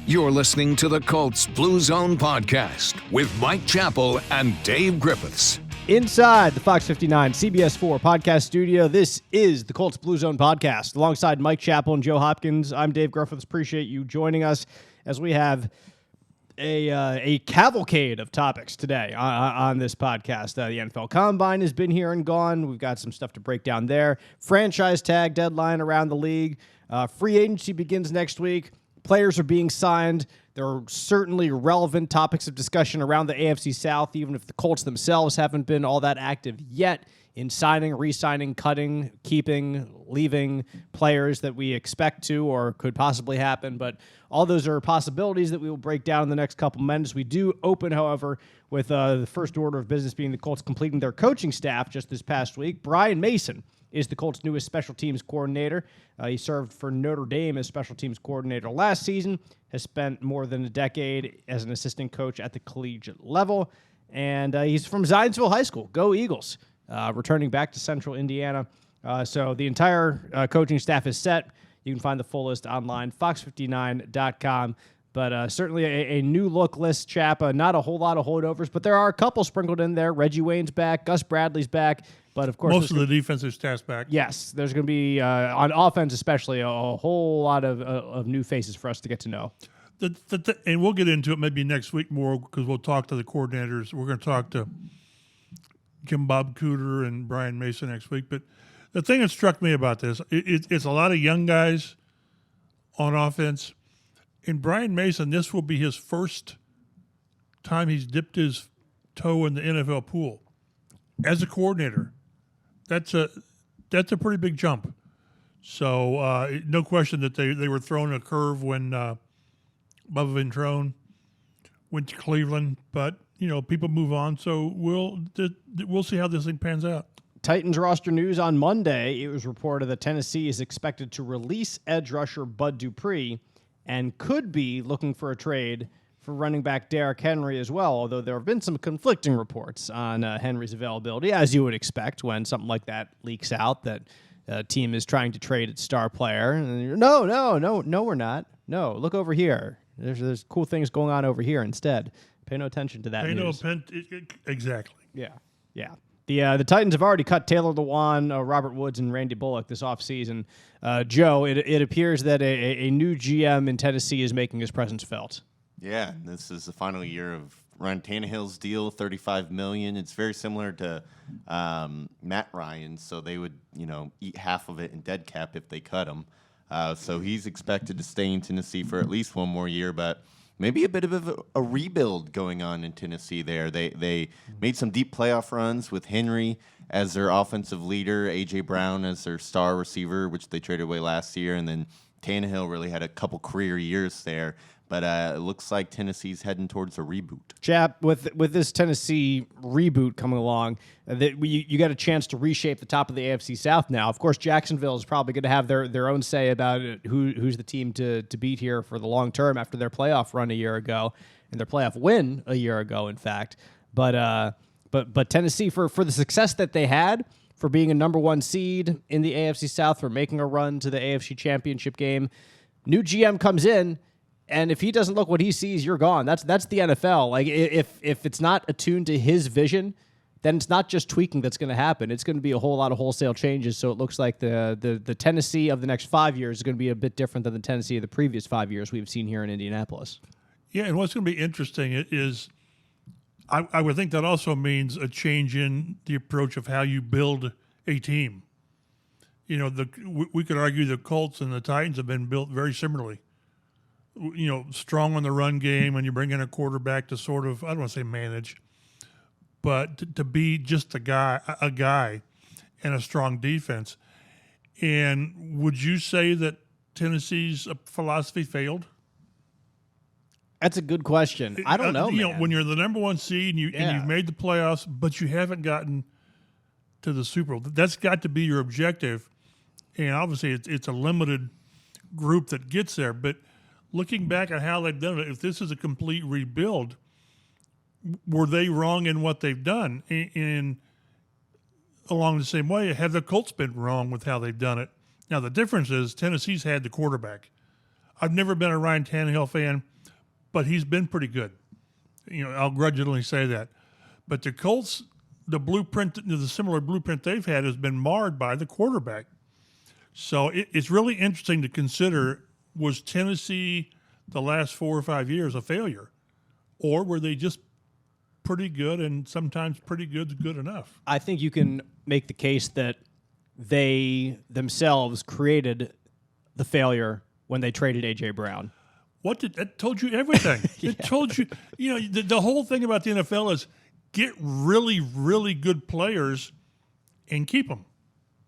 You're listening to the Colts Blue Zone podcast with Mike Chappell and Dave Griffiths. Inside the Fox 59 CBS 4 podcast studio, this is the Colts Blue Zone podcast. Alongside Mike Chappell and Joe Hopkins, I'm Dave Griffiths. Appreciate you joining us as we have a cavalcade of topics today on this podcast. The NFL Combine has been here and gone. We've got some stuff to break down there. Franchise tag deadline around the league. Free agency begins next week. Players are being signed. There are certainly relevant topics of discussion around the AFC South, even if the Colts themselves haven't been all that active yet in signing, re-signing, cutting, keeping, leaving players that we expect to or could possibly happen. But all those are possibilities that we will break down in the next couple minutes. We do open, however, with the first order of business being the Colts completing their coaching staff just this past week. Brian Mason is the Colts' newest special teams coordinator. He served for Notre Dame as special teams coordinator last season, has spent more than a decade as an assistant coach at the collegiate level, and he's from Zionsville High School. Go Eagles, returning back to Central Indiana. So the entire coaching staff is set. You can find the full list online, fox59.com. But certainly a new look list, Chap. Not a whole lot of holdovers, but there are a couple sprinkled in there. Reggie Wayne's back. Gus Bradley's back. But, of course, most of the defensive staff's back. Yes, there's going to be, on offense especially, a whole lot of new faces for us to get to know. And we'll get into it maybe next week more because we'll talk to the coordinators. We're going to talk to Jim Bob Cooter and Brian Mason next week. But the thing that struck me about this, it's a lot of young guys on offense. And Brian Mason, this will be his first time he's dipped his toe in the NFL pool as a coordinator. That's a pretty big jump. So no question that they were throwing a curve when Bubba Ventrone went to Cleveland. But people move on. So we'll see how this thing pans out. Titans roster news on Monday. It was reported that Tennessee is expected to release edge rusher Bud Dupree and could be looking for a trade for running back Derrick Henry as well, although there have been some conflicting reports on Henry's availability, as you would expect when something like that leaks out, that a team is trying to trade its star player. And no, we're not. No, look over here. There's cool things going on over here instead. Pay no attention to that news. Exactly. Yeah. The Titans have already cut Taylor Lewan, Robert Woods, and Randy Bullock this offseason. Joe, it appears that a new GM in Tennessee is making his presence felt. Yeah, this is the final year of Ryan Tannehill's deal, $35 million. It's very similar to Matt Ryan's, so they would eat half of it in dead cap if they cut him. So he's expected to stay in Tennessee for at least one more year, but maybe a bit of a rebuild going on in Tennessee there. They made some deep playoff runs with Henry as their offensive leader, A.J. Brown as their star receiver, which they traded away last year, and then Tannehill really had a couple career years there. But it looks like Tennessee's heading towards a reboot. Chap, with this Tennessee reboot coming along, you got a chance to reshape the top of the AFC South now. Of course, Jacksonville is probably going to have their own say about who's the team to beat here for the long term after their playoff run a year ago and their playoff win a year ago, in fact. But Tennessee, for the success that they had, for being a number one seed in the AFC South, for making a run to the AFC Championship game, new GM comes in. And if he doesn't look what he sees, you're gone. That's the NFL. Like if it's not attuned to his vision, then it's not just tweaking that's going to happen. It's going to be a whole lot of wholesale changes. So it looks like the Tennessee of the next 5 years is going to be a bit different than the Tennessee of the previous 5 years we've seen here in Indianapolis. Yeah, and what's going to be interesting is I would think that also means a change in the approach of how you build a team. We could argue the Colts and the Titans have been built very similarly. Strong on the run game, and you bring in a quarterback to sort of, I don't want to say manage, but to be just a guy and a strong defense. And would you say that Tennessee's philosophy failed? That's a good question. I don't know, man. When you're the number one seed and you've made the playoffs, but you haven't gotten to the Super Bowl, that's got to be your objective. And obviously it's a limited group that gets there, but looking back at how they've done it, if this is a complete rebuild, were they wrong in what they've done? And along the same way, have the Colts been wrong with how they've done it? Now, the difference is Tennessee's had the quarterback. I've never been a Ryan Tannehill fan. but he's been pretty good. I'll grudgingly say that. But the Colts, the similar blueprint they've had has been marred by the quarterback. So it's really interesting to consider, was Tennessee the last 4 or 5 years a failure? Or were they just pretty good, and sometimes pretty good's good enough? I think you can make the case that they themselves created the failure when they traded A.J. Brown. It told you everything. It told you, the whole thing about the NFL is get really, really good players and keep them.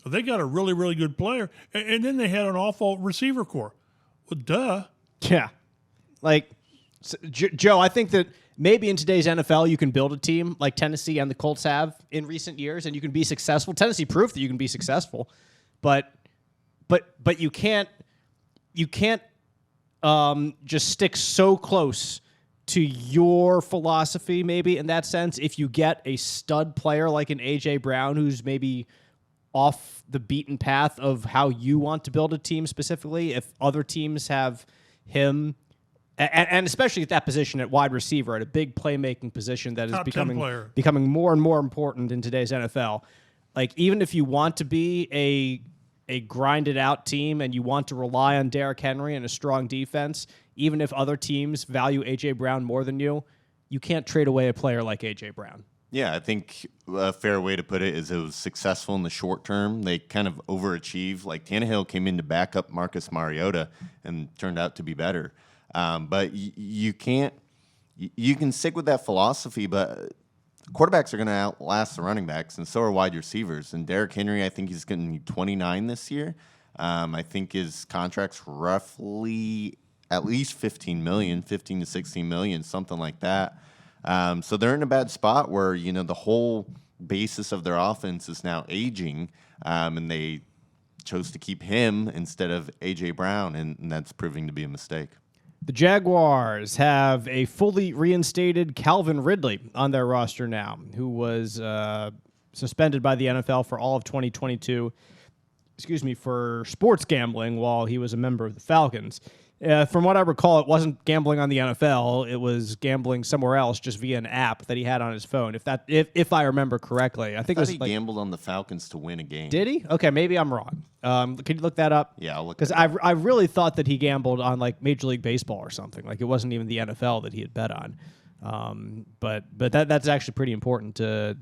So they got a really, really good player, and then they had an awful receiver core. Well, duh. Yeah. Joe, I think that maybe in today's NFL you can build a team like Tennessee and the Colts have in recent years, and you can be successful. Tennessee proved that you can be successful, but you can't just stick so close to your philosophy, maybe in that sense. If you get a stud player like an A.J. Brown who's maybe off the beaten path of how you want to build a team specifically, if other teams have him, and especially at that position at wide receiver, at a big playmaking position that is becoming more and more important in today's NFL. Like, even if you want to be a grinded out team and you want to rely on Derrick Henry and a strong defense, even if other teams value A.J. Brown more than you can't trade away a player like A.J. Brown. Yeah, I think a fair way to put it is it was successful in the short term. They kind of overachieved. Like, Tannehill came in to back up Marcus Mariota and turned out to be better. But you can stick with that philosophy, but quarterbacks are going to outlast the running backs, and so are wide receivers. And Derrick Henry, I think he's going to be 29 this year. I think his contract's roughly at least $15 to 16 million, something like that. So they're in a bad spot where, the whole basis of their offense is now aging, and they chose to keep him instead of A.J. Brown, and that's proving to be a mistake. The Jaguars have a fully reinstated Calvin Ridley on their roster now, who was suspended by the NFL for all of 2022, for sports gambling while he was a member of the Falcons. From what I recall, it wasn't gambling on the NFL. It was gambling somewhere else, just via an app that he had on his phone. If I remember correctly, I think he gambled on the Falcons to win a game. Did he? Okay, maybe I'm wrong. Can you look that up? Yeah, I'll look. Because I really thought that he gambled on like Major League Baseball or something. Like, it wasn't even the NFL that he had bet on. But that's actually pretty important to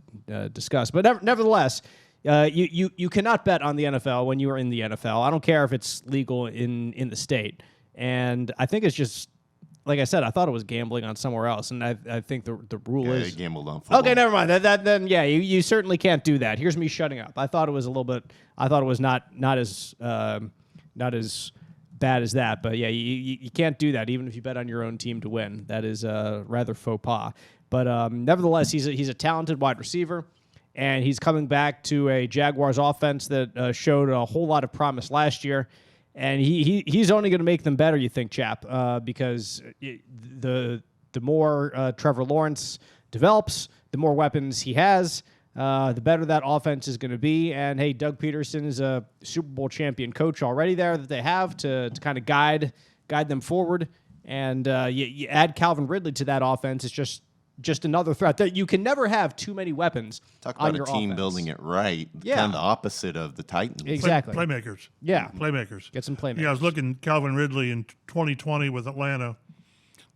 discuss. But nevertheless. You cannot bet on the NFL when you are in the NFL. I don't care if it's legal in the state. And I think it's just, like I said, I thought it was gambling on somewhere else, and I think the rule is they gambled on football. Okay, never mind. Then you certainly can't do that. Here's me shutting up. I thought it was a little bit. I thought it was not as bad as that. But yeah, you can't do that even if you bet on your own team to win. That is rather faux pas. But nevertheless, he's a talented wide receiver. And he's coming back to a Jaguars offense that showed a whole lot of promise last year. And he's only going to make them better, you think, Chap, because the more Trevor Lawrence develops, the more weapons he has, the better that offense is going to be. And, hey, Doug Peterson is a Super Bowl champion coach already there that they have to kind of guide them forward. And you add Calvin Ridley to that offense, it's just another threat. That you can never have too many weapons. Talk about on your a team offense. building it right. Yeah. Kind of the opposite of the Titans. Exactly. Playmakers. Yeah. Playmakers. Get some playmakers. Yeah, I was looking Calvin Ridley in 2020 with Atlanta,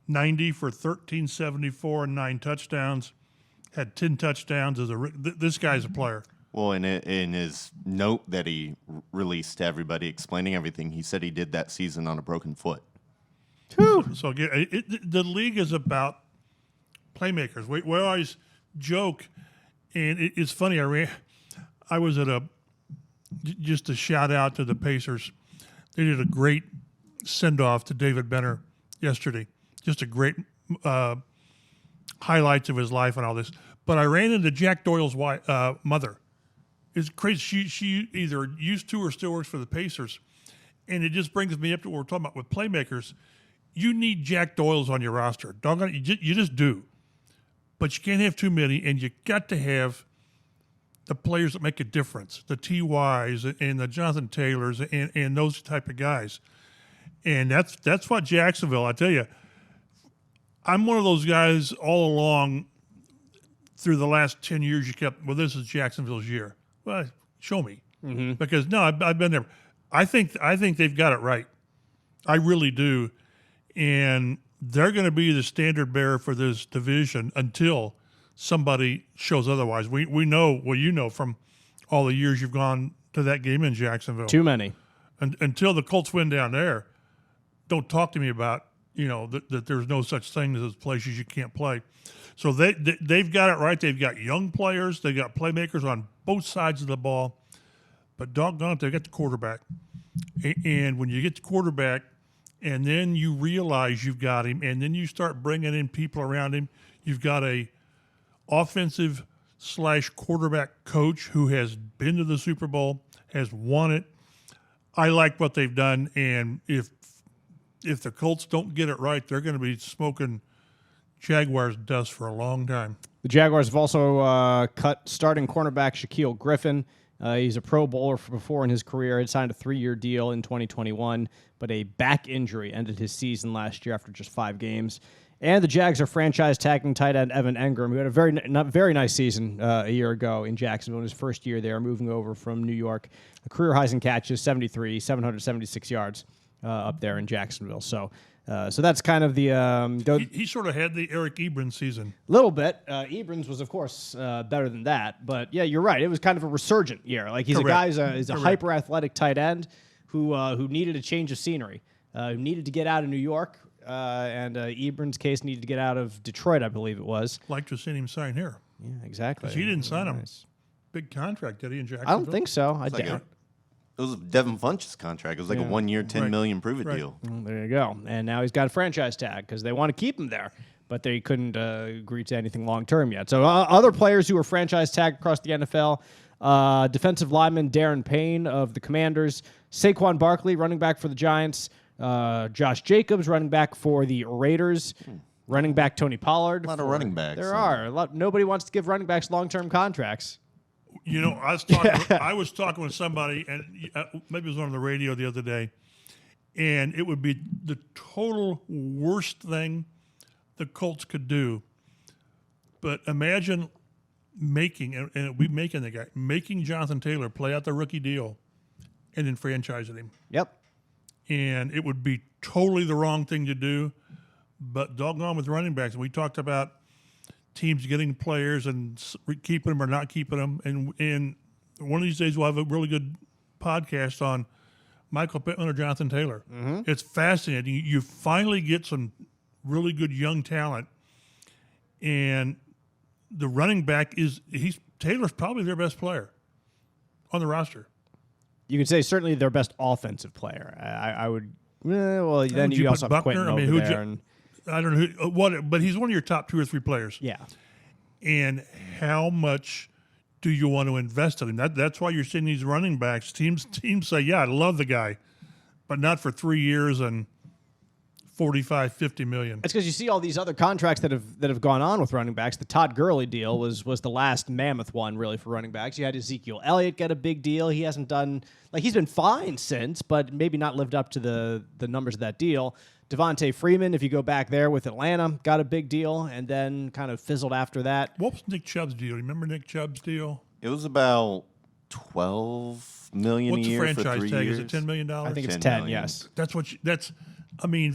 90 for 1374 and 9 touchdowns. Had 10 touchdowns this guy's a player. Well, in his note that he released to everybody explaining everything, he said he did that season on a broken foot. So the league is about playmakers. We always joke, and it's funny. I was at just a shout out to the Pacers. They did a great send off to David Benner yesterday. Just a great highlights of his life and all this. But I ran into Jack Doyle's mother. It's crazy. She either used to or still works for the Pacers, and it just brings me up to what we're talking about with playmakers. You need Jack Doyles on your roster. Doggone it, you just do. But you can't have too many, and you got to have the players that make a difference, the T.Y.s and the Jonathan Taylors and those type of guys. And that's what Jacksonville, I tell you, I'm one of those guys all along through the last 10 years you kept, well, this is Jacksonville's year. Well, show me. Because, no, I've been there. I think they've got it right. I really do. And they're going to be the standard bearer for this division until somebody shows otherwise. We know, well, you know from all the years you've gone to that game in Jacksonville. Too many. Until the Colts win down there, don't talk to me about, that there's no such thing as places you can't play. So they've got it right. They've got young players. They've got playmakers on both sides of the ball. But doggone it, they got the quarterback. And when you get the quarterback and then you realize you've got him and then you start bringing in people around him, you've got a offensive/quarterback coach who has been to the Super Bowl, has won it. I like what they've done. And if the Colts don't get it right, they're going to be smoking Jaguars dust for a long time. The Jaguars have also cut starting cornerback Shaquille Griffin. He's a Pro Bowler before in his career. He signed a 3-year deal in 2021, but a back injury ended his season last year after just 5 games. And the Jags are franchise tagging tight end Evan Engram, who had a very nice season a year ago in Jacksonville in his first year there, moving over from New York. A career highs in catches, 73, 776 yards up there in Jacksonville. So that's kind of the... He sort of had the Eric Ebron season. A little bit. Ebrons was, of course, better than that. But, yeah, you're right. It was kind of a resurgent year. Like, he's Correct. He's a hyper-athletic tight end who needed a change of scenery, who needed to get out of New York, and Ebron's case needed to get out of Detroit, I believe it was. Like to see him sign here. Yeah, exactly. Because he didn't sign him. Big contract, did he, in Jacksonville? I don't think so. I doubt. It was Devin Funch's contract. It was like a 1-year, $10 million prove-it deal. Well, there you go. And now he's got a franchise tag because they want to keep him there, but they couldn't agree to anything long-term yet. So other players who were franchise tagged across the NFL, defensive lineman Darren Payne of the Commanders, Saquon Barkley, running back for the Giants, Josh Jacobs, running back for the Raiders, running back Tony Pollard. A lot of running backs. There are. Nobody wants to give running backs long-term contracts. I was talking with somebody, and maybe it was on the radio the other day, and it would be the total worst thing the Colts could do. But imagine making Jonathan Taylor play out the rookie deal and then franchising him. Yep. And it would be totally the wrong thing to do. But doggone with running backs, and we talked about teams getting players and keeping them or not keeping them. And one of these days we'll have a really good podcast on Michael Pittman or Jonathan Taylor. Mm-hmm. It's fascinating. You finally get some really good young talent, and the running back Taylor's probably their best player on the roster. You could say certainly their best offensive player. I would. Well, then you also have Buckner? Quentin over there. I don't know but he's one of your top 2 or 3 players. Yeah. And how much do you want to invest in him? That's why you're seeing these running backs. Teams say, yeah, I love the guy, but not for 3 years and $45-50 million. It's because you see all these other contracts that have gone on with running backs. The Todd Gurley deal was the last mammoth one, really, for running backs. You had Ezekiel Elliott get a big deal. He hasn't done he's been fine since, but maybe not lived up to the numbers of that deal. Devontae Freeman, if you go back there with Atlanta, got a big deal and then kind of fizzled after that. What was Nick Chubb's deal? Remember Nick Chubb's deal? It was about $12 million a year for 3 years. What's the franchise tag? Is it $10 million? I think it's 10 10. million. Yes.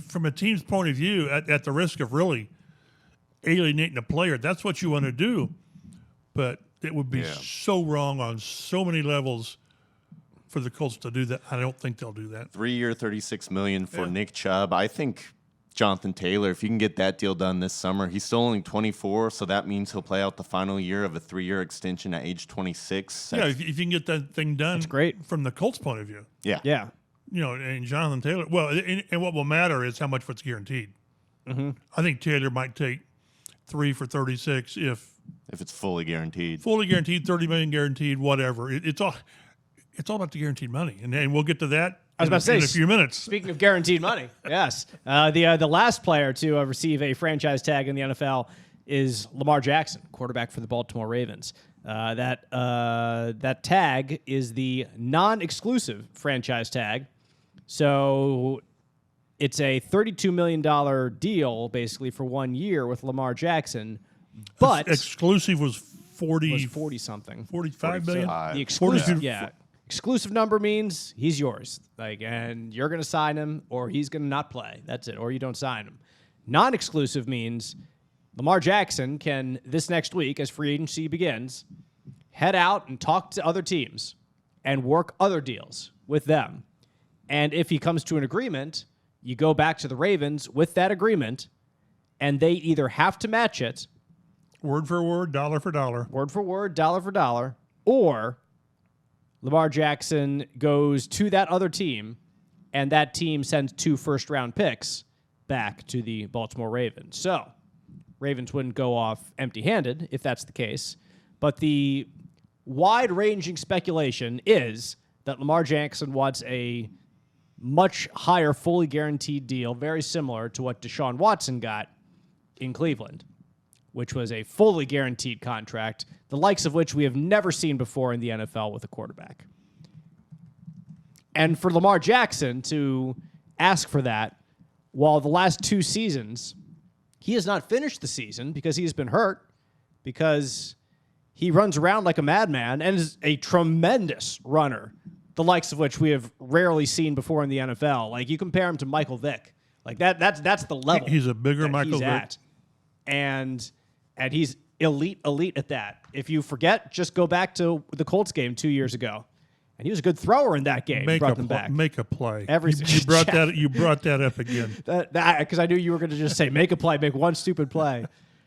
From a team's point of view, at the risk of really alienating a player, that's what you want to do. But it would be so wrong on so many levels for the Colts to do that. I don't think they'll do that. 3-year, $36 million for Nick Chubb. I think Jonathan Taylor, if you can get that deal done this summer, he's still only 24, so that means he'll play out the final year of a 3-year extension at age 26. If you can get that thing done, that's great from the Colts' point of view. Yeah. Yeah. And Jonathan Taylor. Well, and what will matter is how much what's guaranteed. Mm-hmm. I think Taylor might take 3 for 36 if it's fully guaranteed. Fully guaranteed, $30 million guaranteed, whatever. It's all about the guaranteed money, and we'll get to that. I was about to say, in a few minutes. Speaking of guaranteed money, yes, the last player to receive a franchise tag in the NFL is Lamar Jackson, quarterback for the Baltimore Ravens. That tag is the non-exclusive franchise tag. So it's a $32 million deal basically for 1 year with Lamar Jackson, but exclusive was 40 something. 45 million. The exclusive, 40. exclusive number means he's yours. And you're going to sign him or he's going to not play. That's it. Or you don't sign him. Non-exclusive means Lamar Jackson can, this next week as free agency begins, head out and talk to other teams and work other deals with them. And if he comes to an agreement, you go back to the Ravens with that agreement, and they either have to match it, word for word, dollar for dollar, dollar for dollar, or Lamar Jackson goes to that other team, and that team sends 2 first-round picks back to the Baltimore Ravens. So Ravens wouldn't go off empty-handed if that's the case, but the wide-ranging speculation is that Lamar Jackson wants a much higher fully guaranteed deal, very similar to what Deshaun Watson got in Cleveland, which was a fully guaranteed contract, the likes of which we have never seen before in the NFL with a quarterback. And for Lamar Jackson to ask for that, while the last 2 seasons, he has not finished the season because he's been hurt, because he runs around like a madman and is a tremendous runner, the likes of which we have rarely seen before in the NFL. Like, you compare him to Michael Vick. Like, that's the level. He's a bigger Michael Vick. At. And he's elite at that. If you forget, just go back to the Colts game 2 years ago. And he was a good thrower in that game. Brought them back. Make a play. You brought that up again. Because I knew you were going to just say, make a play, make one stupid play.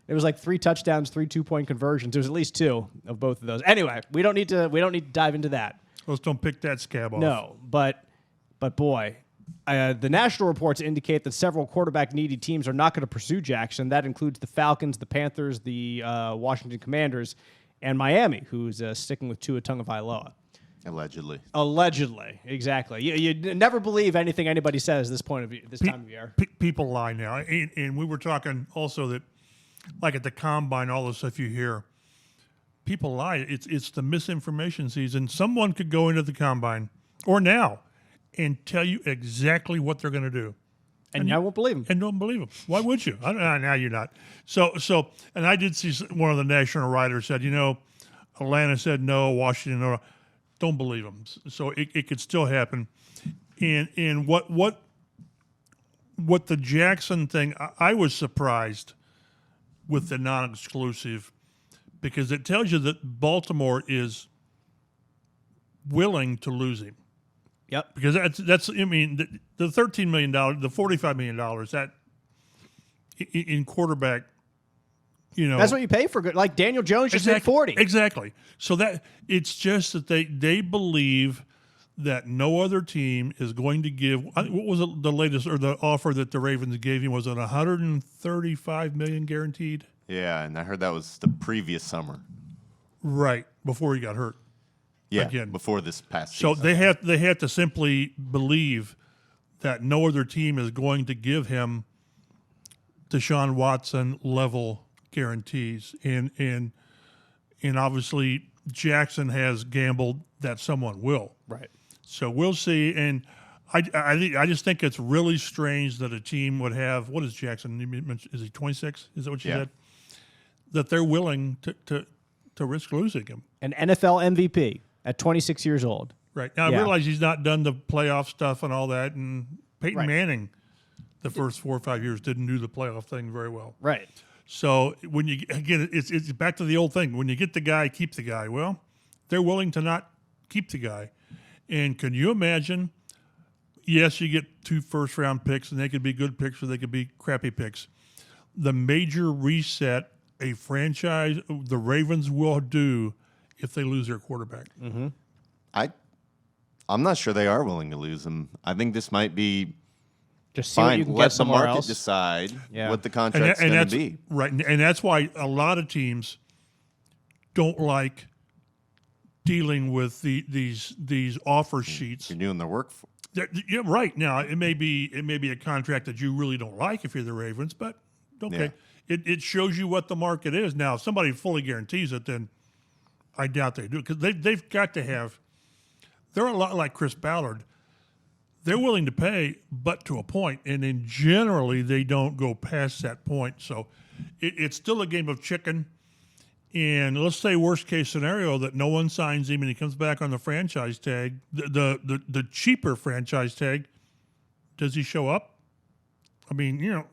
It was like 3 touchdowns, 3 two-point conversions. There was at least 2 of both of those. Anyway, we don't need to dive into that. Let's don't pick that scab off. No, but boy, the national reports indicate that several quarterback-needy teams are not going to pursue Jackson. That includes the Falcons, the Panthers, the Washington Commanders, and Miami, who's sticking with Tua Tagovailoa. Allegedly, exactly. You never believe anything anybody says this time of year. People lie now, and we were talking also that, like at the combine, all the stuff you hear, people lie. It's the misinformation season. Someone could go into the combine or now and tell you exactly what they're going to do, and I won't believe them. And don't believe them. Why would you? Now you're not. So, and I did see one of the national writers said, Atlanta said no, Washington no. Don't believe them. So it could still happen. And what the Jackson thing, I was surprised with the non-exclusive, because it tells you that Baltimore is willing to lose him. Yep. Because that's the $13 million, the $45 million, that in quarterback, that's what you pay for good. Like Daniel Jones just made 40. Exactly. So that it's just that they believe that no other team is going to give. What was the latest or the offer that the Ravens gave him? Was it $135 million guaranteed? Yeah, and I heard that was the previous summer. Right, before he got hurt. Yeah, again, before this past season. So they have to simply believe that no other team is going to give him Deshaun Watson level guarantees, and obviously Jackson has gambled that someone will. Right. So we'll see, and I just think it's really strange that a team would have, what is Jackson? Is he 26? Is that what you said? That they're willing to risk losing him. An NFL MVP at 26 years old. Right. Now I realize he's not done the playoff stuff and all that, and Peyton Manning the first 4 or 5 years didn't do the playoff thing very well. Right. So when you again, it's back to the old thing. When you get the guy, keep the guy. Well, they're willing to not keep the guy. And can you imagine? Yes, you get 2 first-round picks, and they could be good picks or they could be crappy picks. The major reset a franchise, the Ravens will do if they lose their quarterback. Mm-hmm. I'm not sure they are willing to lose him. I think this might be. Just fine. you can Let get the somewhere market else. decide what the contract's going to be. Right, and that's why a lot of teams don't like dealing with these offer sheets. You're doing their work for. Yeah, right. Now it may be a contract that you really don't like if you're the Ravens, but okay, it shows you what the market is. Now, if somebody fully guarantees it, then I doubt they do, because they've got to have. They're a lot like Chris Ballard. they're willing to pay, but to a point, and then generally they don't go past that point. So it's still a game of chicken. And let's say worst case scenario that no one signs him and he comes back on the franchise tag, the cheaper franchise tag. Does he show up? I mean, I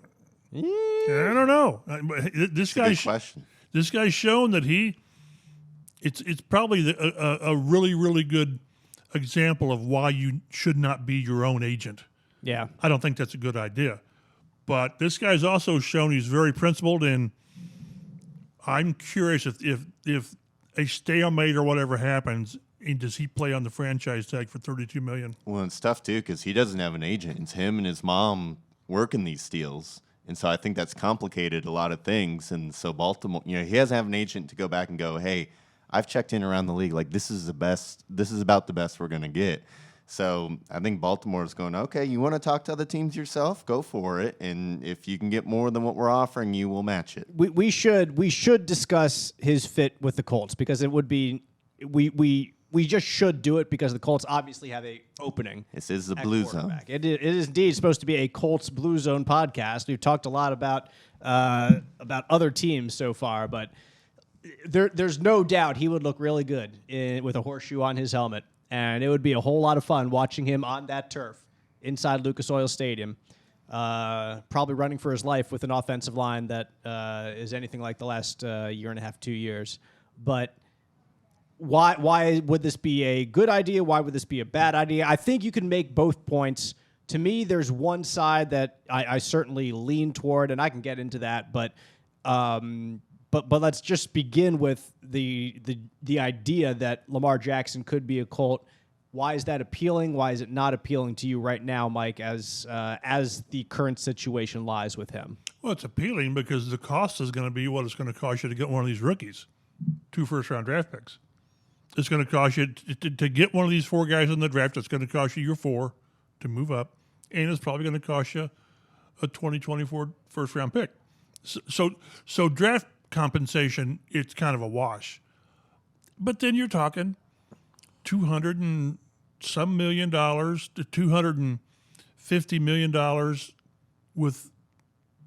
don't know. This guy's question. This guy's shown that it's probably a really, really good example of why you should not be your own agent. Yeah. I don't think that's a good idea. But this guy's also shown he's very principled, and I'm curious if a stalemate or whatever happens, and does he play on the franchise tag for $32 million? Well, it's tough too because he doesn't have an agent. It's him and his mom working these deals, and so I think that's complicated a lot of things. And so Baltimore, he doesn't have an agent to go back and go, hey, I've checked in around the league. Like, this is the best. This is about the best we're going to get. So I think Baltimore's going, okay, you want to talk to other teams yourself? Go for it. And if you can get more than what we're offering you, we'll match it. We should discuss his fit with the Colts because it would be we just should do it because the Colts obviously have a opening. This is the Blue Zone. It is indeed supposed to be a Colts Blue Zone podcast. We've talked a lot about other teams so far, but there's no doubt he would look really good with a horseshoe on his helmet, and it would be a whole lot of fun watching him on that turf inside Lucas Oil Stadium, probably running for his life with an offensive line that is anything like the last year and a half, 2 years. But why would this be a good idea? Why would this be a bad idea? I think you can make both points. To me, there's one side that I certainly lean toward, and I can get into that, but let's just begin with the idea that Lamar Jackson could be a Colt. Why is that appealing? Why is it not appealing to you right now, Mike, as the current situation lies with him? Well, it's appealing because the cost is going to be what it's going to cost you to get one of these rookies, 2 first-round draft picks. It's going to cost you to get one of these 4 guys in the draft. It's going to cost you your 4 to move up, and it's probably going to cost you a 2024 first-round pick. So draft compensation, it's kind of a wash. But then you're talking $200 and some $million to $250 million with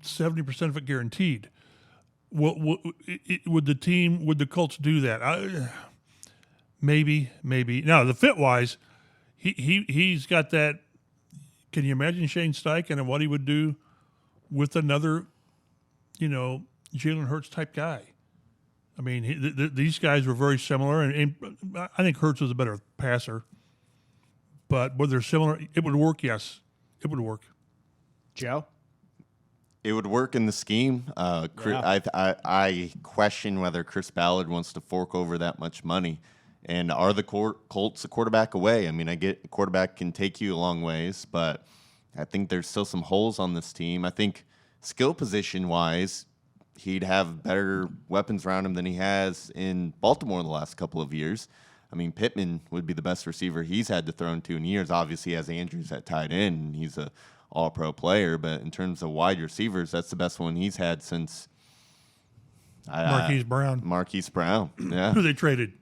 70% of it guaranteed. Would the Colts do that? Maybe. Now, the fit-wise, he's got that. Can you imagine Shane Steichen and what he would do with another, Jalen Hurts type guy? I mean, these guys were very similar, and I think Hurts was a better passer. But whether they're similar, it would work, yes. It would work. Joe? It would work in the scheme. I question whether Chris Ballard wants to fork over that much money. And are the Colts a quarterback away? I mean, I get a quarterback can take you a long ways, but I think there's still some holes on this team. I think skill position-wise, he'd have better weapons around him than he has in Baltimore in the last couple of years. I mean, Pittman would be the best receiver he's had to throw into in years. Obviously, he has Andrews at tight end, and he's a all-pro player. But in terms of wide receivers, that's the best one he's had since Marquise Brown. Marquise Brown, yeah. Who they traded.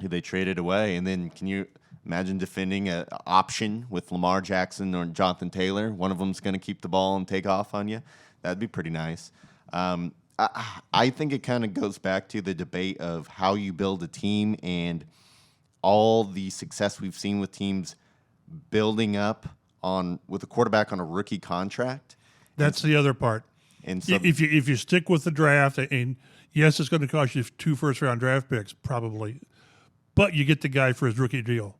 Who they traded away. And then can you imagine defending an option with Lamar Jackson or Jonathan Taylor? One of them's going to keep the ball and take off on you. That'd be pretty nice. I think it kind of goes back to the debate of how you build a team and all the success we've seen with teams building up with a quarterback on a rookie contract. That's the other part. And so if you stick with the draft, and yes, it's going to cost you 2 first-round draft picks probably, but you get the guy for his rookie deal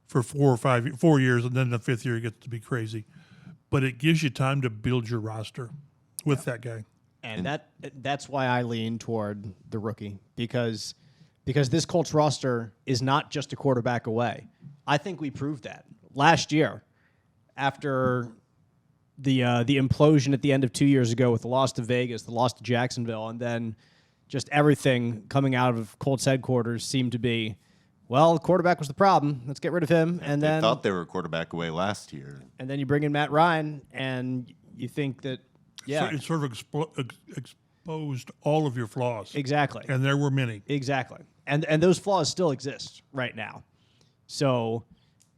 for 4 years, and then the 5th year it gets to be crazy. But it gives you time to build your roster with that guy. And that's why I lean toward the rookie because this Colts roster is not just a quarterback away. I think we proved that last year after the implosion at the end of 2 years ago with the loss to Vegas, the loss to Jacksonville, and then just everything coming out of Colts headquarters seemed to be, well, the quarterback was the problem. Let's get rid of him. And they then thought they were a quarterback away last year. And then you bring in Matt Ryan, and you think that, yeah. So it sort of exposed all of your flaws. Exactly. And there were many. Exactly. And those flaws still exist right now. So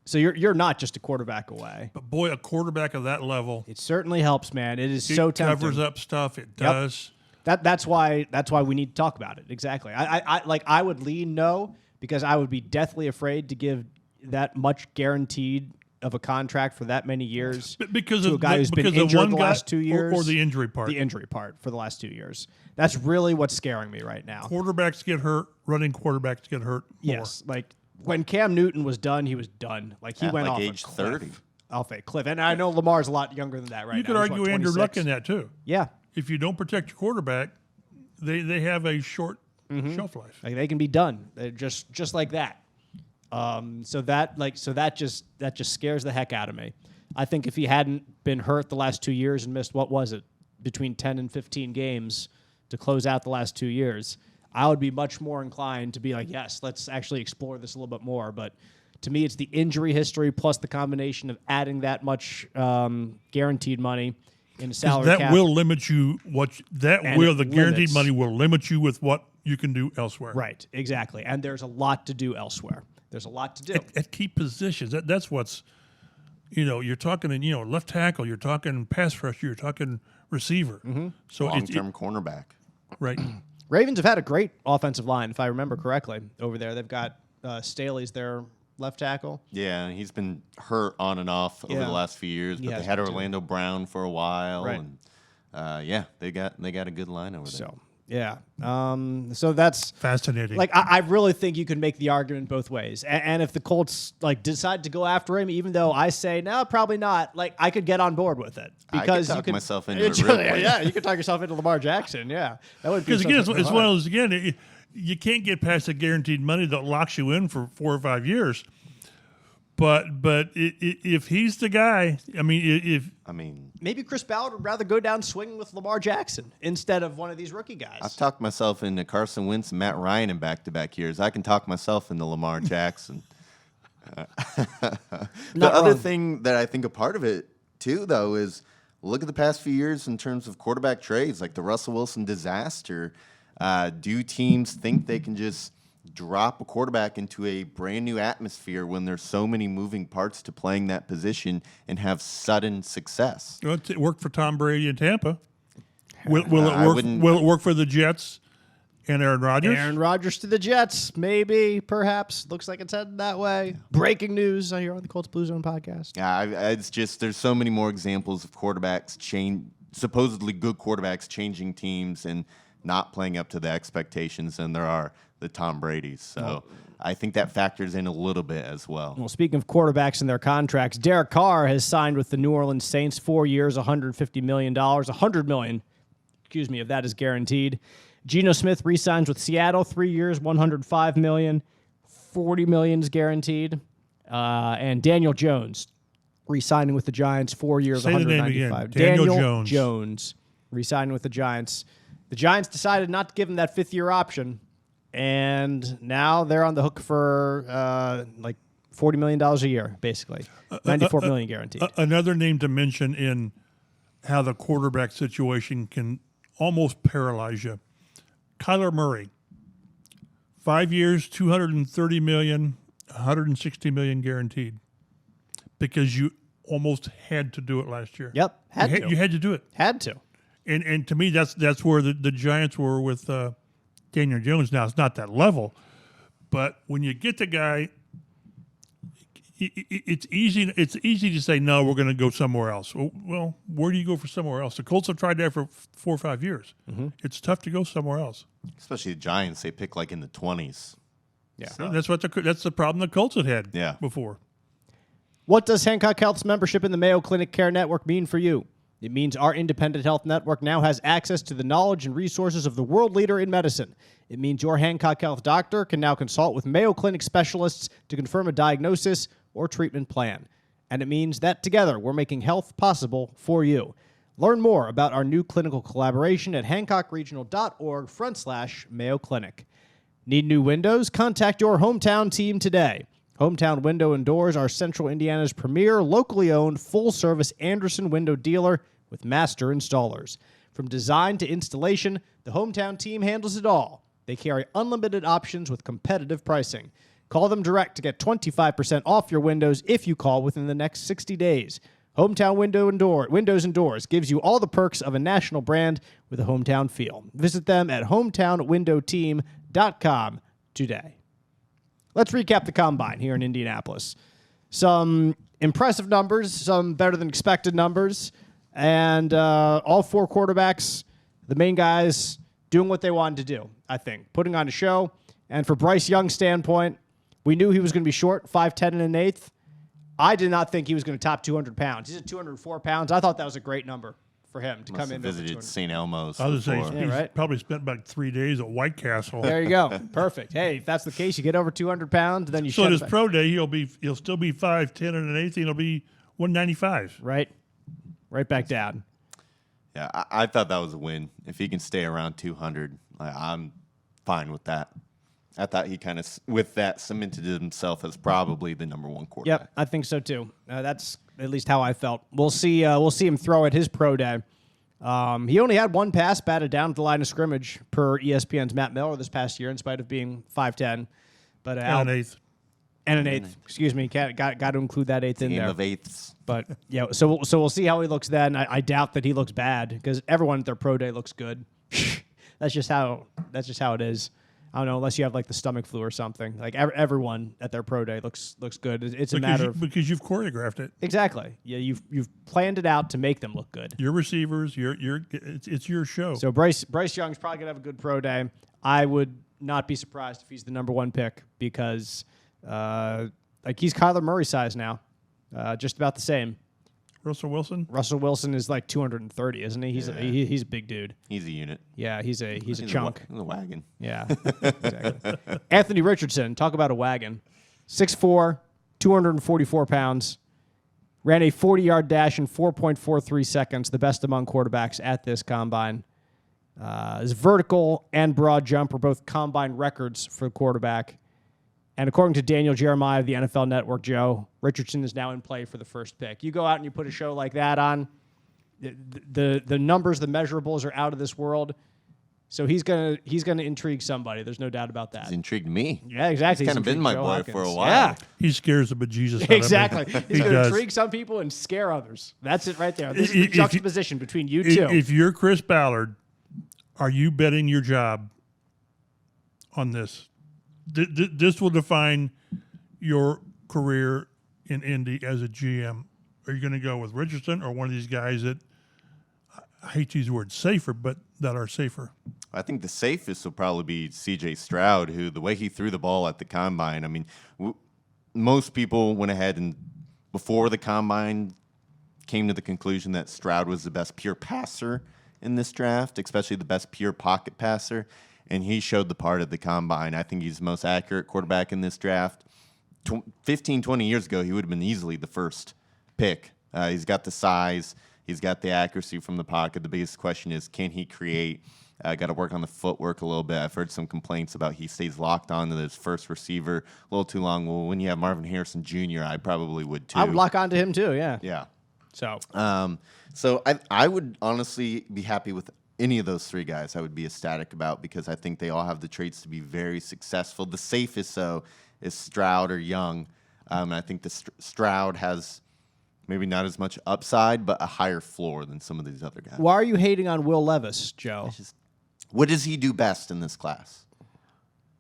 So you're not just a quarterback away. But boy, a quarterback of that level, It certainly helps, man. It is it so tempting. covers up stuff. It does. That's why we need to talk about it. Exactly. I would lean no because I would be deathly afraid to give that much guaranteed of a contract for that many years Because to a guy who's been injured the last 2 years. Or the injury part. The injury part for the last 2 years. That's really what's scaring me right now. Quarterbacks get hurt. Running quarterbacks get hurt more. Yes. Like when Cam Newton was done, he was done. Like he went like off age a cliff. 30. Off a cliff. And I know Lamar's a lot younger than that right You now. could He's, argue what, Andrew Luck 26? in that too. Yeah. If you don't protect your quarterback, they have a short Mm-hmm. shelf life. Like they can be done. They're just like that. So that just scares the heck out of me. I think if he hadn't been hurt the last 2 years and missed, what was it, between 10 and 15 games to close out the last 2 years, I would be much more inclined to be like, yes, let's actually explore this a little bit more. But to me, it's the injury history plus the combination of adding that much guaranteed money in salary That cap. will limit you. The guaranteed limits. money will limit you with what you can do elsewhere. Right, exactly. And there's a lot to do elsewhere. There's a lot to do. At key positions. That's what's, you're talking left tackle, you're talking pass rusher, you're talking receiver. Mm-hmm. So Long-term cornerback. right. Ravens have had a great offensive line, if I remember correctly, over there. They've got Staley's their left tackle. Yeah, he's been hurt on and off over Yeah. the last few years, but He they has had been too. Orlando Brown for a while, Right. and they got a good line over there. So, yeah. So that's Fascinating. like I really think you can make the argument both ways. And if the Colts decide to go after him, even though I say no, probably not, I could get on board with it because I could you talk myself into it real quick. Yeah, you could talk yourself into Lamar Jackson. Yeah, that would be Because again, something it's one of those you can't get past the guaranteed money that locks you in for 4 or 5 years. But if he's the guy, maybe Chris Ballard would rather go down swinging with Lamar Jackson instead of one of these rookie guys. I've talked myself into Carson Wentz and Matt Ryan in back-to-back years. I can talk myself into Lamar Jackson. The other thing that I think a part of it, too, though, is look at the past few years in terms of quarterback trades, like the Russell Wilson disaster. Do teams think they can just drop a quarterback into a brand new atmosphere when there's so many moving parts to playing that position and have sudden success? Well, it worked for Tom Brady in Tampa. Will it work for the Jets and Aaron Rodgers? Aaron Rodgers to the Jets, maybe, perhaps. Looks like it's headed that way. Breaking news here on the Colts Blue Zone podcast. Yeah, it's just there's so many more examples of quarterbacks supposedly good quarterbacks changing teams and not playing up to the expectations than there are the Tom Brady's. So I think that factors in a little bit as well. Well, speaking of quarterbacks and their contracts, Derek Carr has signed with the New Orleans Saints 4 years, $150 million. $100 million, of that is guaranteed. Geno Smith re-signs with Seattle 3 years, $105 million. $40 million is guaranteed. And Daniel Jones re-signing with the Giants 4 years, Say the name $195 again. Daniel Jones re-signing with the Giants. The Giants decided not to give him that fifth-year option, and now they're on the hook for $40 million a year, basically. $94 million guaranteed. Another name to mention in how the quarterback situation can almost paralyze you. Kyler Murray, 5 years, $230 million, $160 million guaranteed, because you almost had to do it last year. Yep, You had to do it. Had to. And to me, that's where the Giants were with Daniel Jones. Now, it's not that level, but when you get the guy, it's easy to say, no, we're going to go somewhere else. Well, where do you go for somewhere else? The Colts have tried that for 4 or 5 years. Mm-hmm. It's tough to go somewhere else. Especially the Giants, they pick in the 20s. Yeah. So that's the problem the Colts had before. What does Hancock Health's membership in the Mayo Clinic Care Network mean for you? It means our independent health network now has access to the knowledge and resources of the world leader in medicine. It means your Hancock Health doctor can now consult with Mayo Clinic specialists to confirm a diagnosis or treatment plan. And it means that together we're making health possible for you. Learn more about our new clinical collaboration at hancockregional.org/Mayo Clinic. Need new windows? Contact your hometown team today. Hometown Window and Doors are Central Indiana's premier, locally owned, full-service Anderson window dealer with master installers. From design to installation, the Hometown team handles it all. They carry unlimited options with competitive pricing. Call them direct to get 25% off your windows if you call within the next 60 days. Hometown Windows and Doors gives you all the perks of a national brand with a hometown feel. Visit them at hometownwindowteam.com today. Let's recap the Combine here in Indianapolis. Some impressive numbers, some better than expected numbers, and all four quarterbacks, the main guys, doing what they wanted to do, I think. Putting on a show. And for Bryce Young's standpoint, we knew he was going to be short, 5'10 and an eighth. I did not think he was going to top 200 pounds. He's at 204 pounds. I thought that was a great number for him to come in. Visited St. Elmo's. I was saying he's right? probably spent about 3 days at White Castle. There you go. Perfect. Hey, if that's the case, you get over 200 pounds, then you So shut at his back. pro day, he'll still be 5'10 and an eighth. He'll be 195. Right back down. Yeah, I thought that was a win. If he can stay around 200, I'm fine with that. I thought he kind of, with that, cemented himself as probably the number one quarterback. Yep, I think so too. That's at least how I felt. We'll see him throw at his pro day. He only had one pass batted down at the line of scrimmage per ESPN's Matt Miller this past year, in spite of being 5'10". But And an eighth. And an eighth. Excuse me. Got to include that eighth in Game there. of eighths. But yeah, so we'll see how he looks then. I doubt that he looks bad because everyone at their pro day looks good. That's just how it is. I don't know, unless you have like the stomach flu or something. Like everyone at their pro day looks good. It's a matter of because you've choreographed it. Exactly. Yeah, you've planned it out to make them look good. Your receivers, it's your show. So Bryce Young's probably gonna have a good pro day. I would not be surprised if he's the number one pick because he's Kyler Murray size now, just about the same. Russell Wilson is like 230, isn't he? He's a big dude. He's a unit. Yeah, he's a chunk. In the wagon. Yeah, exactly. Anthony Richardson, talk about a wagon. 6'4", 244 pounds. Ran a 40-yard dash in 4.43 seconds, the best among quarterbacks at this combine. His vertical and broad jump were both combine records for the quarterback. And according to Daniel Jeremiah of the NFL Network, Joe, Richardson is now in play for the first pick. You go out and you put a show like that on, the numbers, the measurables are out of this world. So he's gonna intrigue somebody. There's no doubt about that. He's intrigued me. Yeah, exactly. He's kind of been my Joe boy Hopkins. for a while. Yeah, he scares the bejesus out of me. exactly. He's going to does. intrigue some people and scare others. That's it right there. This is the juxtaposition between you two. If you're Chris Ballard, are you betting your job on this? This will define your career in Indy as a GM. Are you going to go with Richardson or one of these guys that, I hate to use the word safer, but that are safer? I think the safest will probably be C.J. Stroud, who the way he threw the ball at the Combine, I mean, most people went ahead and before the Combine came to the conclusion that Stroud was the best pure passer in this draft, especially the best pure pocket passer. And he showed the part at the Combine. I think he's the most accurate quarterback in this draft. 15, 20 years ago, he would have been easily the first pick. He's got the size. He's got the accuracy from the pocket. The biggest question is, can he create? Got to work on the footwork a little bit. I've heard some complaints about he stays locked on to his first receiver a little too long. Well, when you have Marvin Harrison Jr., I probably would too. I would lock onto him too, yeah. Yeah. So I would honestly be happy with any of those three guys. I would be ecstatic about because I think they all have the traits to be very successful. The safest, though, is Stroud or Young. I think the Stroud has maybe not as much upside, but a higher floor than some of these other guys. why are you hating on Will Levis, Joe? What does he do best in this class?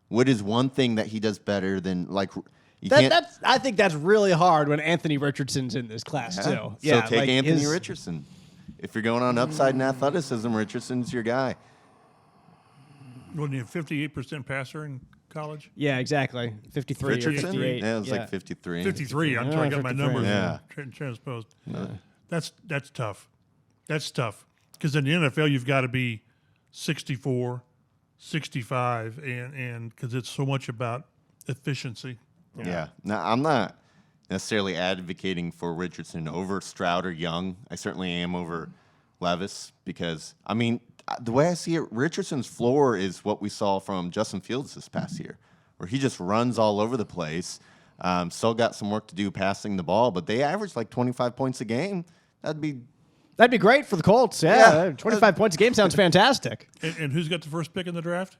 What is one thing that he does better than, like, you can't... I think that's really hard when Anthony Richardson's in this class, too. So take Anthony Richardson. If you're going on upside and athleticism, Richardson's your guy. Wasn't he a 58% passer in college? Yeah, exactly. 53 Richardson? or 58. Yeah, it was like 53. 53. I'm trying to get my 53. numbers Yeah. transposed. That's tough. That's tough. Because in the NFL, you've got to be 64, 65, and because it's so much about efficiency. Yeah. Now, I'm not necessarily advocating for Richardson over Stroud or Young. I certainly am over Levis because, I mean, the way I see it, Richardson's floor is what we saw from Justin Fields this past year, where he just runs all over the place. Still got some work to do passing the ball, but they average like 25 points a game. That'd be great for the Colts. Yeah. 25 points a game sounds fantastic. And who's got the first pick in the draft?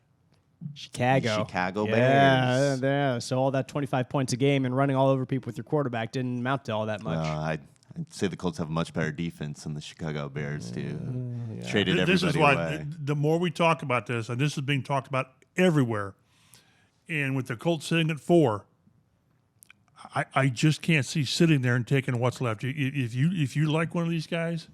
Chicago Bears. Yeah. So all that 25 points a game and running all over people with your quarterback didn't amount to all that much. I'd say the Colts have much better defense than the Chicago Bears do. Traded everybody This is why away. the more we talk about this, and this is being talked about everywhere, and with the Colts sitting at 4, I just can't see sitting there and taking what's left. If you like one of these guys,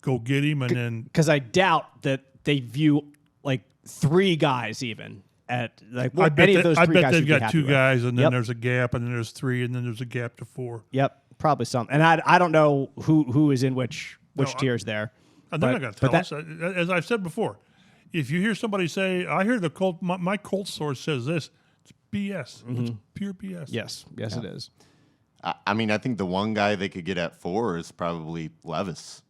go get him, and then because I doubt that they view like 3 guys even at like I bet any of those 3 guys they've would be got happy 2 with. guys, and then Yep. there's a gap, and then there's 3, and then there's a gap to 4. Yep, probably something. And I don't know who is in which tiers there. And they're But- not going to but tell us. As I've said before, if you hear somebody say, "I hear the Colt," my Colt source says this, it's BS. It's pure BS. Yes, it is. I mean, I think the one guy they could get at 4 is probably Levis.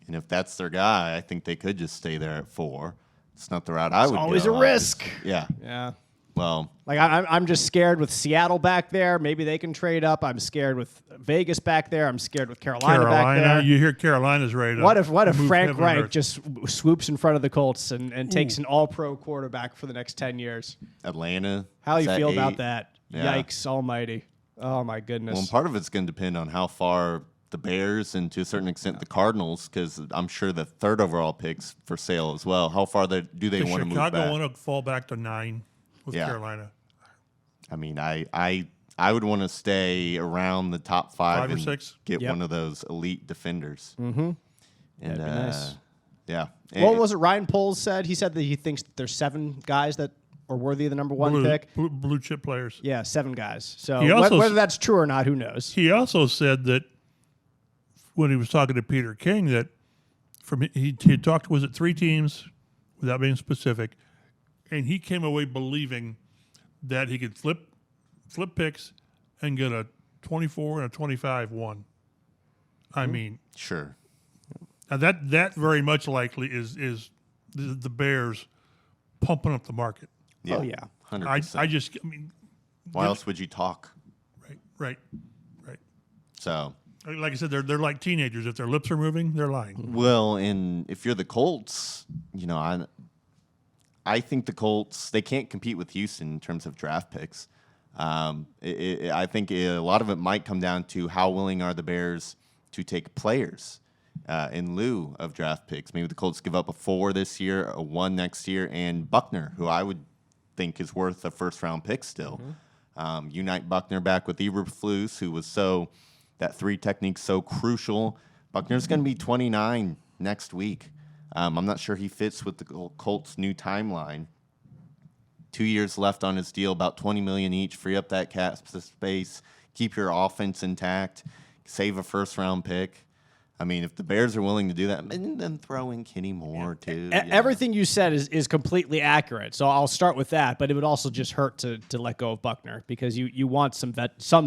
And if that's their guy, I think they could just stay there at 4. It's not the route I would go. always a risk. Yeah. Yeah. Well, Like I'm just scared with Seattle back there. Maybe they can trade up. I'm scared with Vegas back there. I'm scared with Carolina back there. You hear Carolina's ready to What if move Frank heaven and Reich earth. just swoops in front of the Colts and takes an all-pro quarterback for the next 10 years? Atlanta. How do is you at feel about 8. that? Yeah. Yikes almighty. Oh, my goodness. Well, and part of it's going to depend on how far the Bears and to a certain extent the Cardinals, because I'm sure the 3rd overall pick's for sale as well. How far do they Does want to move Chicago back? want to fall back to 9 with Yeah. Carolina? I mean, I would want to stay around the top 5 5 or and 6? get Yep. one of those elite defenders. Mm-hmm. And That'd be nice. yeah. What was it Ryan Poles said? He said that he thinks that there's 7 guys that are worthy of the number 1 pick. Blue chip players. Yeah, 7 guys. So He also whether that's true or not, who knows? He also said that when he was talking to Peter King, that he had talked, was it 3 teams, without being specific, and he came away believing that he could flip picks and get a 24 and a 25-1. I mean, Sure. now that very much likely is the Bears pumping up the market. Yeah. Oh, yeah. 100%. I mean, Why else would you talk? right. So, Like I said, they're like teenagers. If their lips are moving, they're lying. well, and if you're the Colts, I think the Colts, they can't compete with Houston in terms of draft picks. I think a lot of it might come down to how willing are the Bears to take players in lieu of draft picks. Maybe the Colts give up a 4 this year, a 1 next year, and Buckner, who I would think is worth a first-round pick still. Unite Buckner back with Eberflus, who was that 3 technique so crucial. Buckner's going to be 29 next week. I'm not sure he fits with the Colts' new timeline. 2 years left on his deal, about $20 million each. Free up that cap space, keep your offense intact, save a first-round pick. I mean, if the Bears are willing to do that, and then throw in Kenny Moore too. Everything you said is completely accurate. So I'll start with that, but it would also just hurt to let go of Buckner because you want some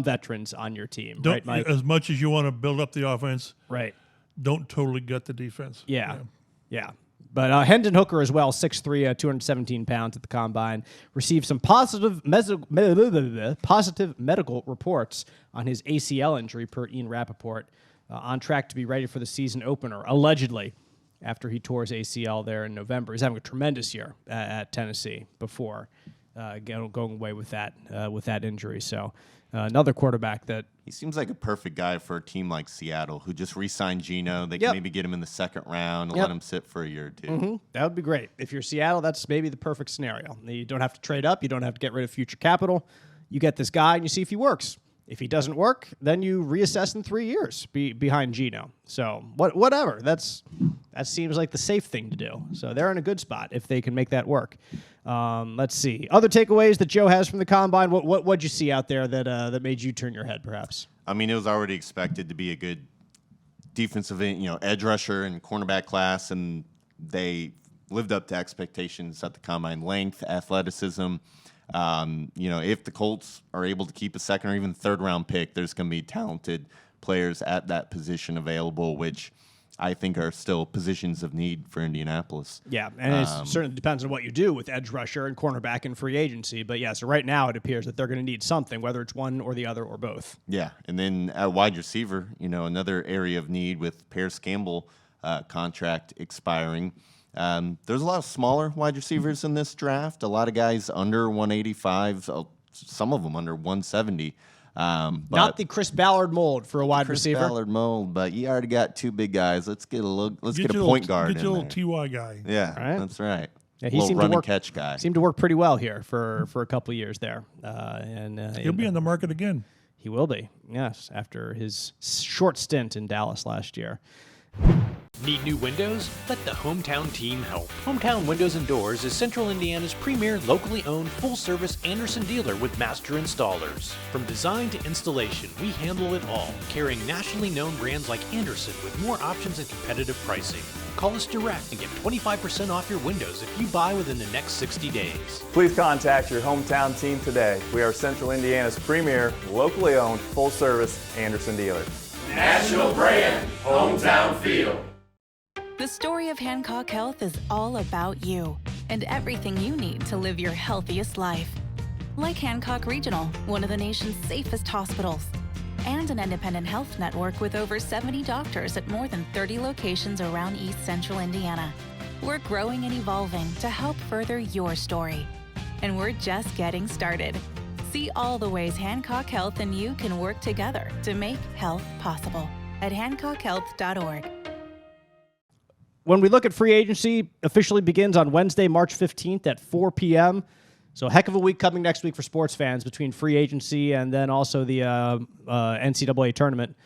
veterans on your team, right, Mike? As much as you want to build up the offense, Right. don't totally gut the defense. Yeah. But Hendon Hooker as well, 6'3", 217 pounds at the combine, received some positive medical reports on his ACL injury per Ian Rappaport. On track to be ready for the season opener, allegedly, after he tore his ACL there in November. He's having a tremendous year at Tennessee before going away with that injury. So another quarterback that He seems like a perfect guy for a team like Seattle, who just re-signed Geno. They Yep. can maybe get him in the 2nd round and Yep. let him sit for a year or 2. that would be great. If you're Seattle, that's maybe the perfect scenario. You don't have to trade up. You don't have to get rid of future capital. You get this guy and you see if he works. If he doesn't work, then you reassess in 3 years behind Geno. So whatever. That seems like the safe thing to do. So they're in a good spot if they can make that work. Let's see. Other takeaways that Joe has from the combine. What'd you see out there that made you turn your head, perhaps? I mean, it was already expected to be a good defensive, edge rusher and cornerback class, and they lived up to expectations at the combine. Length, athleticism. If the Colts are able to keep a 2nd or even 3rd round pick, there's going to be talented players at that position available, which I think are still positions of need for Indianapolis. Yeah, and it certainly depends on what you do with edge rusher and cornerback in free agency. But yeah, so right now it appears that they're going to need something, whether it's one or the other or both. Yeah, and then at wide receiver, another area of need with Paris Campbell contract expiring. There's a lot of smaller wide receivers in this draft. A lot of guys under 185, some of them under 170. Not the Chris Ballard mold for a wide receiver. Chris Ballard mold, but you already got two big guys. Let's get a point guard. Get your little TY guy. Yeah, right. That's right. Yeah, he seemed run to work, and catch guy. Seemed to work pretty well here for a couple of years there. He'll be in the market again. He will be, yes, after his short stint in Dallas last year. Need new windows? Let the Hometown team help. Hometown Windows and Doors is Central Indiana's premier locally owned full-service Anderson dealer with master installers. From design to installation, we handle it all, carrying nationally known brands like Anderson with more options and competitive pricing. Call us direct and get 25% off your windows if you buy within the next 60 days. Please contact your Hometown team today. We are Central Indiana's premier locally owned full-service Anderson dealer. National brand, hometown feel. The story of Hancock Health is all about you and everything you need to live your healthiest life. Like Hancock Regional, one of the nation's safest hospitals, and an independent health network with over 70 doctors at more than 30 locations around East Central Indiana. We're growing and evolving to help further your story. And we're just getting started. See all the ways Hancock Health and you can work together to make health possible at hancockhealth.org. When we look at free agency, officially begins on Wednesday, March 15th at 4 p.m. So a heck of a week coming next week for sports fans between free agency and then also the NCAA tournament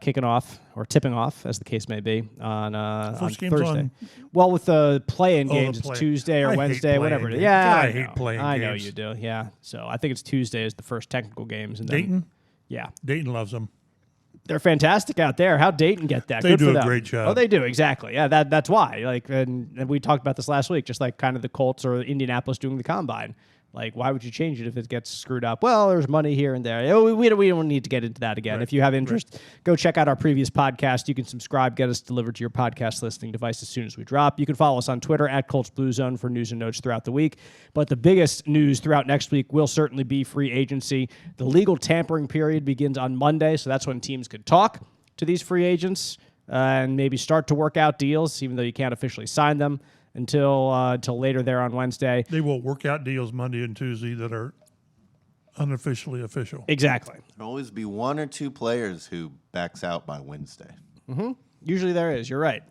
kicking off or tipping off, as the case may be, on Thursday. Well, with the play-in games, it's Tuesday or Wednesday, whatever it is. Yeah, I hate playing games. I know you do, yeah. So I think it's Tuesday is the first technical games. And then, Dayton? Yeah. Dayton loves them. They're fantastic out there. How'd Dayton get that? They Good do for a them. great job. Oh, they do, exactly. Yeah, that's why. Like, and we talked about this last week, just like kind of the Colts or Indianapolis doing the combine. Like, why would you change it if it gets screwed up? Well, there's money here and there. We don't need to get into that again. Right. If you have interest, go check out our previous podcast. You can subscribe, get us delivered to your podcast listening device as soon as we drop. You can follow us on Twitter at Colts Blue Zone for news and notes throughout the week. But the biggest news throughout next week will certainly be free agency. The legal tampering period begins on Monday, so that's when teams could talk to these free agents and maybe start to work out deals, even though you can't officially sign them until later there on Wednesday. They will work out deals Monday and Tuesday that are unofficially official. Exactly. There'll always be one or two players who backs out by Wednesday. Mm-hmm. Usually there is. You're right.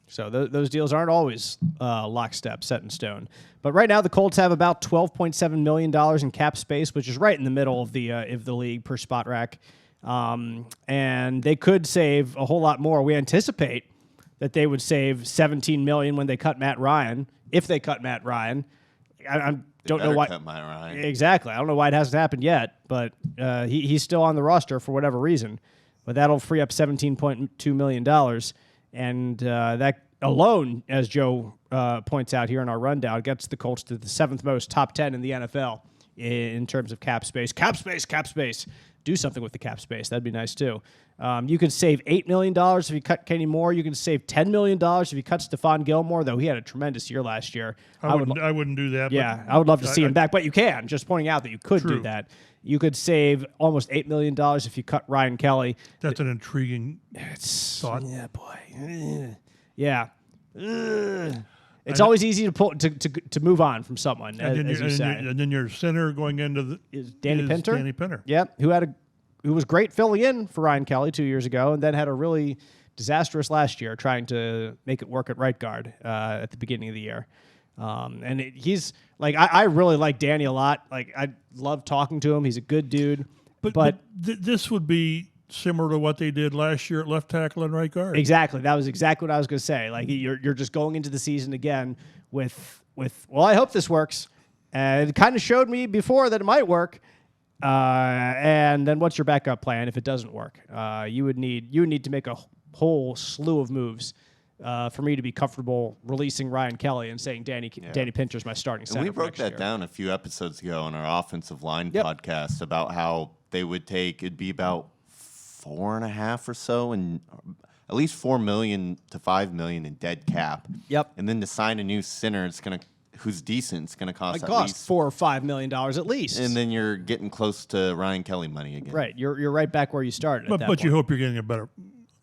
So those deals aren't always lockstep, set in stone. But right now the Colts have about $12.7 million in cap space, which is right in the middle of the league per spot rack. And they could save a whole lot more. We anticipate that they would save $17 million when they cut Matt Ryan, if they cut Matt Ryan. I don't know why. Cut Matt Ryan. Exactly. I don't know why it hasn't happened yet, but he's still on the roster for whatever reason. But that'll free up $17.2 million. And that alone, as Joe points out here in our rundown, gets the Colts to the seventh most top 10 in the NFL in terms of cap space. Cap space. Do something with the cap space. That'd be nice, too. You can save $8 million if you cut Kenny Moore. You can save $10 million if you cut Stephon Gilmore, though he had a tremendous year last year. I wouldn't do that. Yeah, I would love to see him back, but you can. Just pointing out that you could do that. You could save almost $8 million if you cut Ryan Kelly. That's an intriguing thought. Yeah, boy. Yeah. It's always easy to move on from someone, as you say. And then your center going into is Danny Pinter. Danny Pinter. Yep, who was great filling in for Ryan Kelly 2 years ago, and then had a really disastrous last year trying to make it work at right guard at the beginning of the year. He's like I really like Danny a lot. Like I love talking to him. He's a good dude. But this would be similar to what they did last year at left tackle and right guard. Exactly. That was exactly what I was going to say. Like you're just going into the season again with well, I hope this works. And it kind of showed me before that it might work. And then what's your backup plan if it doesn't work? You would need to make a whole slew of moves for me to be comfortable releasing Ryan Kelly and saying Danny Pinter's my starting center. And we broke that down a few episodes ago on our offensive line podcast about how they would it'd be about 4.5 or so, and at least $4 million to $5 million in dead cap. Yep. And then to sign a new center, who's decent, it's gonna cost at least $4 or $5 million at least. And then you're getting close to Ryan Kelly money again. Right. You're right back where you started. But you hope you're getting a better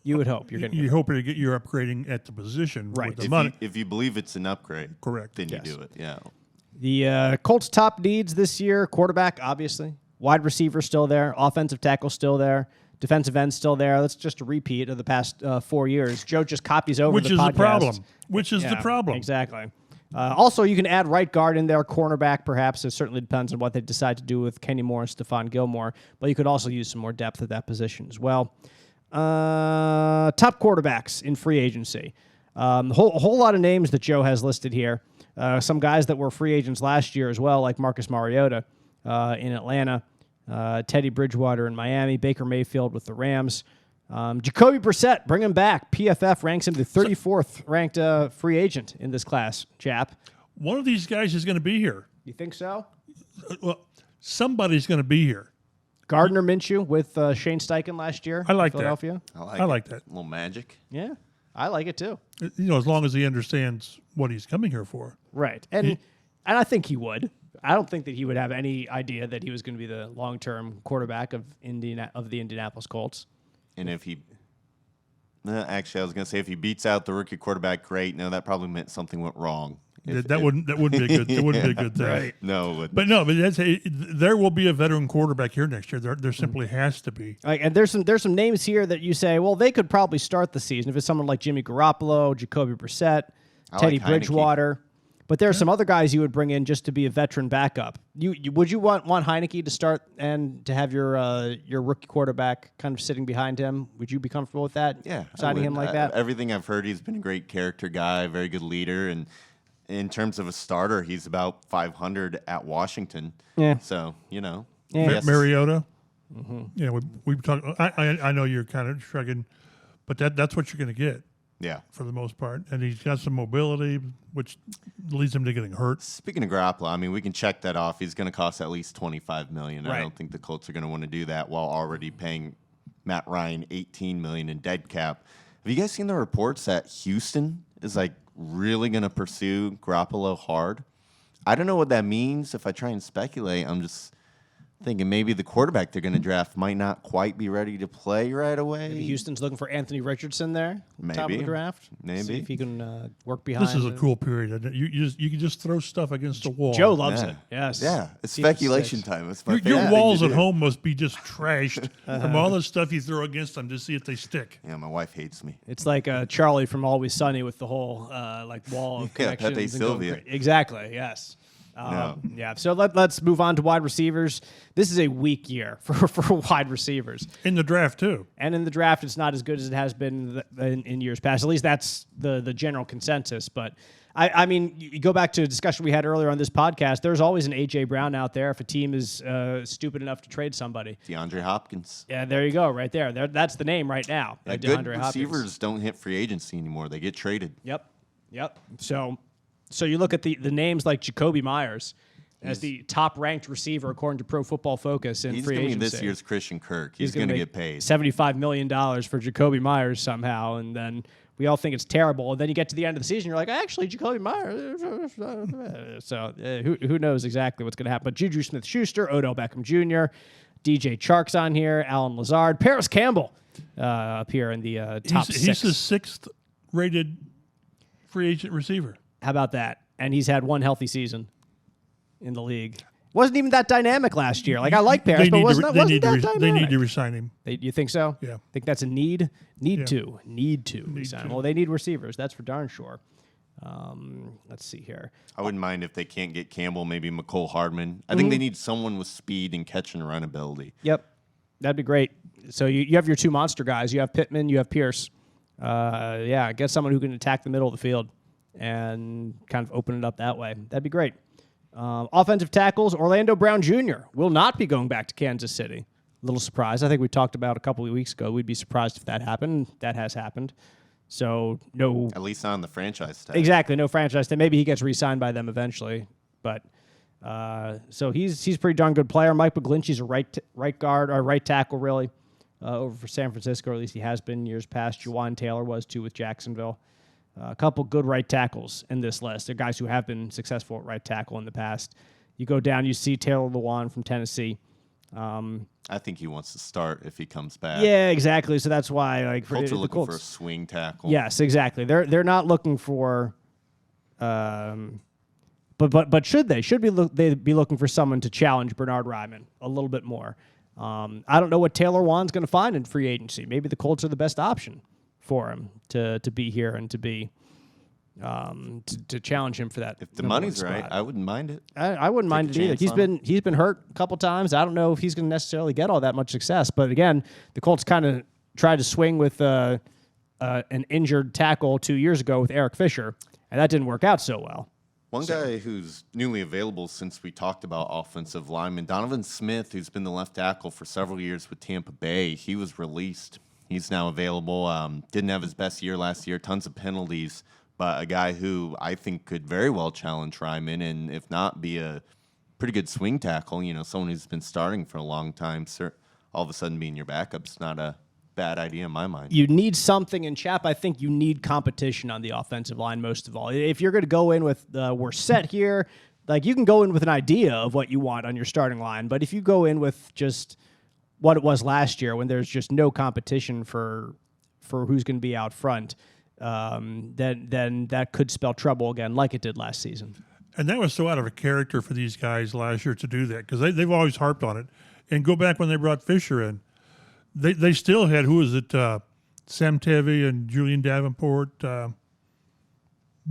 You would hope you're going to. You hope to get your upgrading at the position Right. with the money. If you believe it's an upgrade, Correct. then Yes. you do it. Yeah. The Colts' top needs this year: quarterback, obviously, wide receiver still there, offensive tackle still there, defensive end still there. That's just a repeat of the past 4 years. Joe just copies over Which the is podcast. the problem. Which is the Yeah, problem. Exactly. Also, you can add right guard in there, cornerback perhaps. It certainly depends on what they decide to do with Kenny Moore and Stephon Gilmore. But you could also use some more depth at that position as well. Top quarterbacks in free agency. A whole lot of names that Joe has listed here. Some guys that were free agents last year as well, like Marcus Mariota in Atlanta, Teddy Bridgewater in Miami, Baker Mayfield with the Rams. Jacoby Brissett, bring him back. PFF ranks him the 34th ranked free agent in this class, Chap. One of these guys is going to be here. You think so? Well, somebody's going to be here. Gardner Minshew with Shane Steichen last year. I like in Philadelphia. I like that. A little magic. Yeah, I like it too. As long as he understands what he's coming here for. Right. And I think he would. I don't think that he would have any idea that he was going to be the long-term quarterback of the Indianapolis Colts. And if he, actually, I was going to say if he beats out the rookie quarterback, great. No, that probably meant something went wrong. That wouldn't be a good. It wouldn't be a good thing. Right. No, But there will be a veteran quarterback here next year. There simply has to be. And there's some names here that you say, well, they could probably start the season if it's someone like Jimmy Garoppolo, Jacoby Brissett, Teddy like Heineke. Bridgewater. But there are some other guys you would bring in just to be a veteran backup. Would you want Heineke to start and to have your rookie quarterback kind of sitting behind him? Would you be comfortable with that? Yeah, signing him like that. Everything I've heard, he's been a great character guy, very good leader, and in terms of a starter, he's about 500 at Washington. Yeah. So Yeah. Yes. Mariota. Mm-hmm. Yeah, we talked. I know you're kind of shrugging, but that's what you're going to get. Yeah. For the most part, and he's got some mobility, which leads him to getting hurt. Speaking of Garoppolo, I mean, we can check that off. He's going to cost at least $25 million. Right. I don't think the Colts are going to want to do that while already paying Matt Ryan $18 million in dead cap. Have you guys seen the reports that Houston is really going to pursue Garoppolo hard? I don't know what that means. If I try and speculate, I'm just thinking maybe the quarterback they're going to draft might not quite be ready to play right away. Maybe Houston's looking for Anthony Richardson there, top of the Maybe. draft. Maybe. See if he can work behind. This is a cool period. You can just throw stuff against the wall. Joe loves Yeah. it. Yes. Yeah, it's See if it speculation sticks. time. It's my Your favorite thing walls to at do. home must be just trashed from all the stuff you throw against them to see if they stick. Yeah, my wife hates me. It's like Charlie from Always Sunny with the whole wall of Yeah, connections. Pepe and going Sylvia. Exactly. Yes. No. Yeah. So let's move on to wide receivers. This is a weak year for wide receivers. In the draft, too. And in the draft, it's not as good as it has been in years past. At least that's the general consensus. But, I mean, you go back to a discussion we had earlier on this podcast, there's always an A.J. Brown out there if a team is stupid enough to trade somebody. DeAndre Hopkins. Yeah, there you go, right there. That's the name right now. Yeah, DeAndre good Hopkins. receivers don't hit free agency anymore. They get traded. Yep. So you look at the names like Jacoby Myers as the top-ranked receiver according to Pro Football Focus in He's free going to agency. be this year's Christian Kirk. He's going to get paid. $75 million for Jacoby Myers somehow, and then we all think it's terrible. And then you get to the end of the season, you're like, actually, Jacoby Myers. So who knows exactly what's going to happen. But Juju Smith-Schuster, Odell Beckham Jr., DJ Chark's on here, Alan Lazard, Paris Campbell up here in the top six. He's the sixth-rated free agent receiver. How about that? And he's had one healthy season in the league. Wasn't even that dynamic last year. Like, I like Paris, but wasn't that dynamic. They need to resign him. You think so? Yeah. Think that's a need? Need Yeah. to resign. Well, they need receivers. That's for darn sure. Let's see here. I wouldn't mind if they can't get Campbell, maybe McCole Hardman. I think they need someone with speed and catch and run ability. Yep. That'd be great. So you have your two monster guys. You have Pittman, you have Pierce. Get someone who can attack the middle of the field and kind of open it up that way. That'd be great. Offensive tackles, Orlando Brown Jr. will not be going back to Kansas City. A little surprised. I think we talked about a couple of weeks ago. We'd be surprised if that happened. That has happened. So no. At least not on the franchise tag. Exactly, no franchise tag. Maybe he gets re-signed by them eventually. But so he's a pretty darn good player. Mike McGlinchey's a right guard or right tackle really over for San Francisco. Or at least he has been years past. Juwan Taylor was too with Jacksonville. A couple good right tackles in this list. They're guys who have been successful at right tackle in the past. You go down, you see Taylor Lewan from Tennessee. I think he wants to start if he comes back. Yeah, exactly. So that's why, like, Colts are the looking Colts, for a swing tackle. Yes, exactly. They're not looking for, but should they? Should they be looking for someone to challenge Bernhard Raimann a little bit more? I don't know what Taylor Wan's going to find in free agency. Maybe the Colts are the best option for him to be here and to be to challenge him for that. If the money's right, I wouldn't mind it. I wouldn't mind it either. He's been hurt a couple times. I don't know if he's going to necessarily get all that much success. But again, the Colts kind of tried to swing with an injured tackle 2 years ago with Eric Fisher, and that didn't work out so well. One guy who's newly available since we talked about offensive lineman, Donovan Smith, who's been the left tackle for several years with Tampa Bay. He was released. He's now available. Didn't have his best year last year. Tons of penalties. But a guy who I think could very well challenge Raimann and, if not, be a pretty good swing tackle. You know, someone who's been starting for a long time. All of a sudden being your backup's not a bad idea in my mind. You need something in Chap. I think you need competition on the offensive line most of all. If you're going to go in with we're set here, like you can go in with an idea of what you want on your starting line, but if you go in with just what it was last year when there's just no competition for who's going to be out front, then that could spell trouble again like it did last season. And that was so out of a character for these guys last year to do that because they've always harped on it. And go back when they brought Fisher in. They still had, who was it, Sam Tevy and Julian Davenport.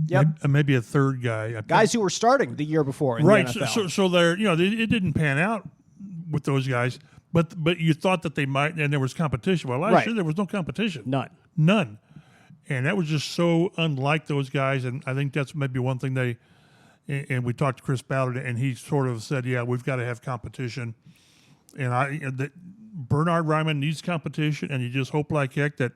Yep. Maybe a third guy. Guys who were starting the year before in the NFL. So they're, it didn't pan out with those guys, but you thought that they might, and there was competition. Well, last year there was no competition. None. And that was just so unlike those guys, and I think that's maybe one thing and we talked to Chris Ballard, and he sort of said, yeah, we've got to have competition. And Bernhard Raimann needs competition, and you just hope like heck that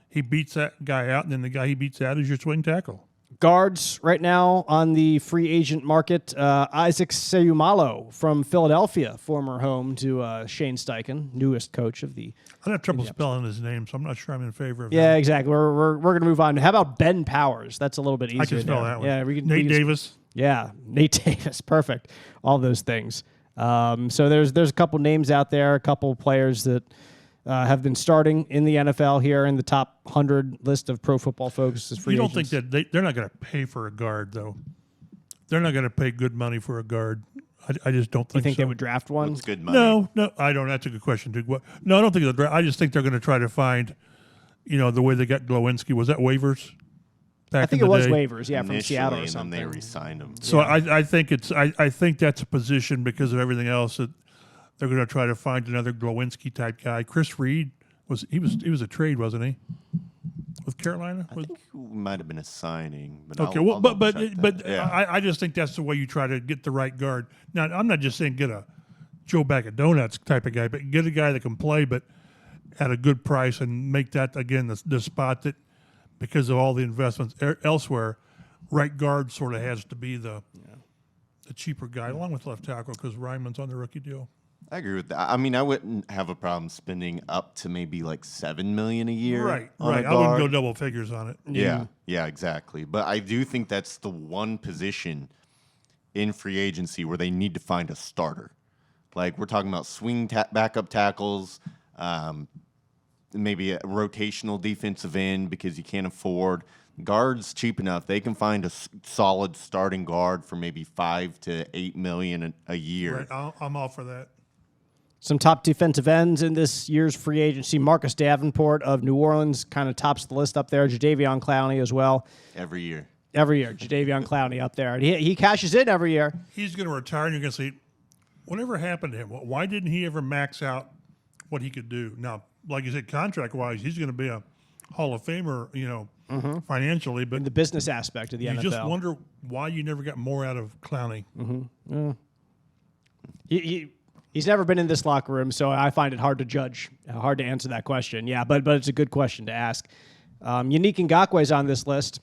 he beats that guy out, and then the guy he beats out is your swing tackle. Guards right now on the free agent market, Isaac Seumalo from Philadelphia, former home to Shane Steichen, newest coach of the... I have trouble spelling his name, so I'm not sure I'm in favor of Yeah, him. exactly. We're going to move on. How about Ben Powers? That's a little bit easier. I can spell that one. Yeah, Nate Davis. Yeah, Nate Davis. Perfect. All those things. So there's a couple names out there, a couple players that have been starting in the NFL here in the top 100 list of Pro Football Focus as free agents. You don't think that they're not going to pay for a guard, though? They're not going to pay good money for a guard. I just don't think so. You think they would draft one? What's good money? No, I don't. That's a good question, dude. No, I don't think they'll draft. I just think they're going to try to find, the way they got Glowinski. Was that waivers? I think it was waivers, from Seattle or and something. then they re-signed him. So I think I think that's a position because of everything else that they're going to try to find another Glowinski type guy. Chris Reed was a trade, wasn't he? With Carolina, I think it might have been a signing. But okay, I just think that's the way you try to get the right guard. Now I'm not just saying get a Joe Bag of Donuts type of guy, but get a guy that can play, but at a good price and make that again the spot that. Because of all the investments elsewhere, right guard sort of has to be the cheaper guy, along with left tackle, because Raimann's on the rookie deal. I agree with that. I mean, I wouldn't have a problem spending up to maybe like $7 million a year. Right. I wouldn't go double figures on it. Yeah, exactly. But I do think that's the one position in free agency where they need to find a starter. Like we're talking about swing backup tackles. Maybe a rotational defensive end because you can't afford guards cheap enough. They can find a solid starting guard for maybe $5 to $8 million a year. Right, I'm all for that. Some top defensive ends in this year's free agency. Marcus Davenport of New Orleans kind of tops the list up there. Jadeveon Clowney as well. Every year, Jadeveon Clowney up there. He cashes in every year. He's going to retire, and you're going to say, whatever happened to him? Why didn't he ever max out what he could do? Now, like you said, contract-wise, he's going to be a Hall of Famer, financially. But in the business aspect of the NFL. You just wonder why you never got more out of Clowney. Mm-hmm. He's never been in this locker room, so I find it hard to judge, hard to answer that question. Yeah, but it's a good question to ask. Unique Ngakwe's on this list,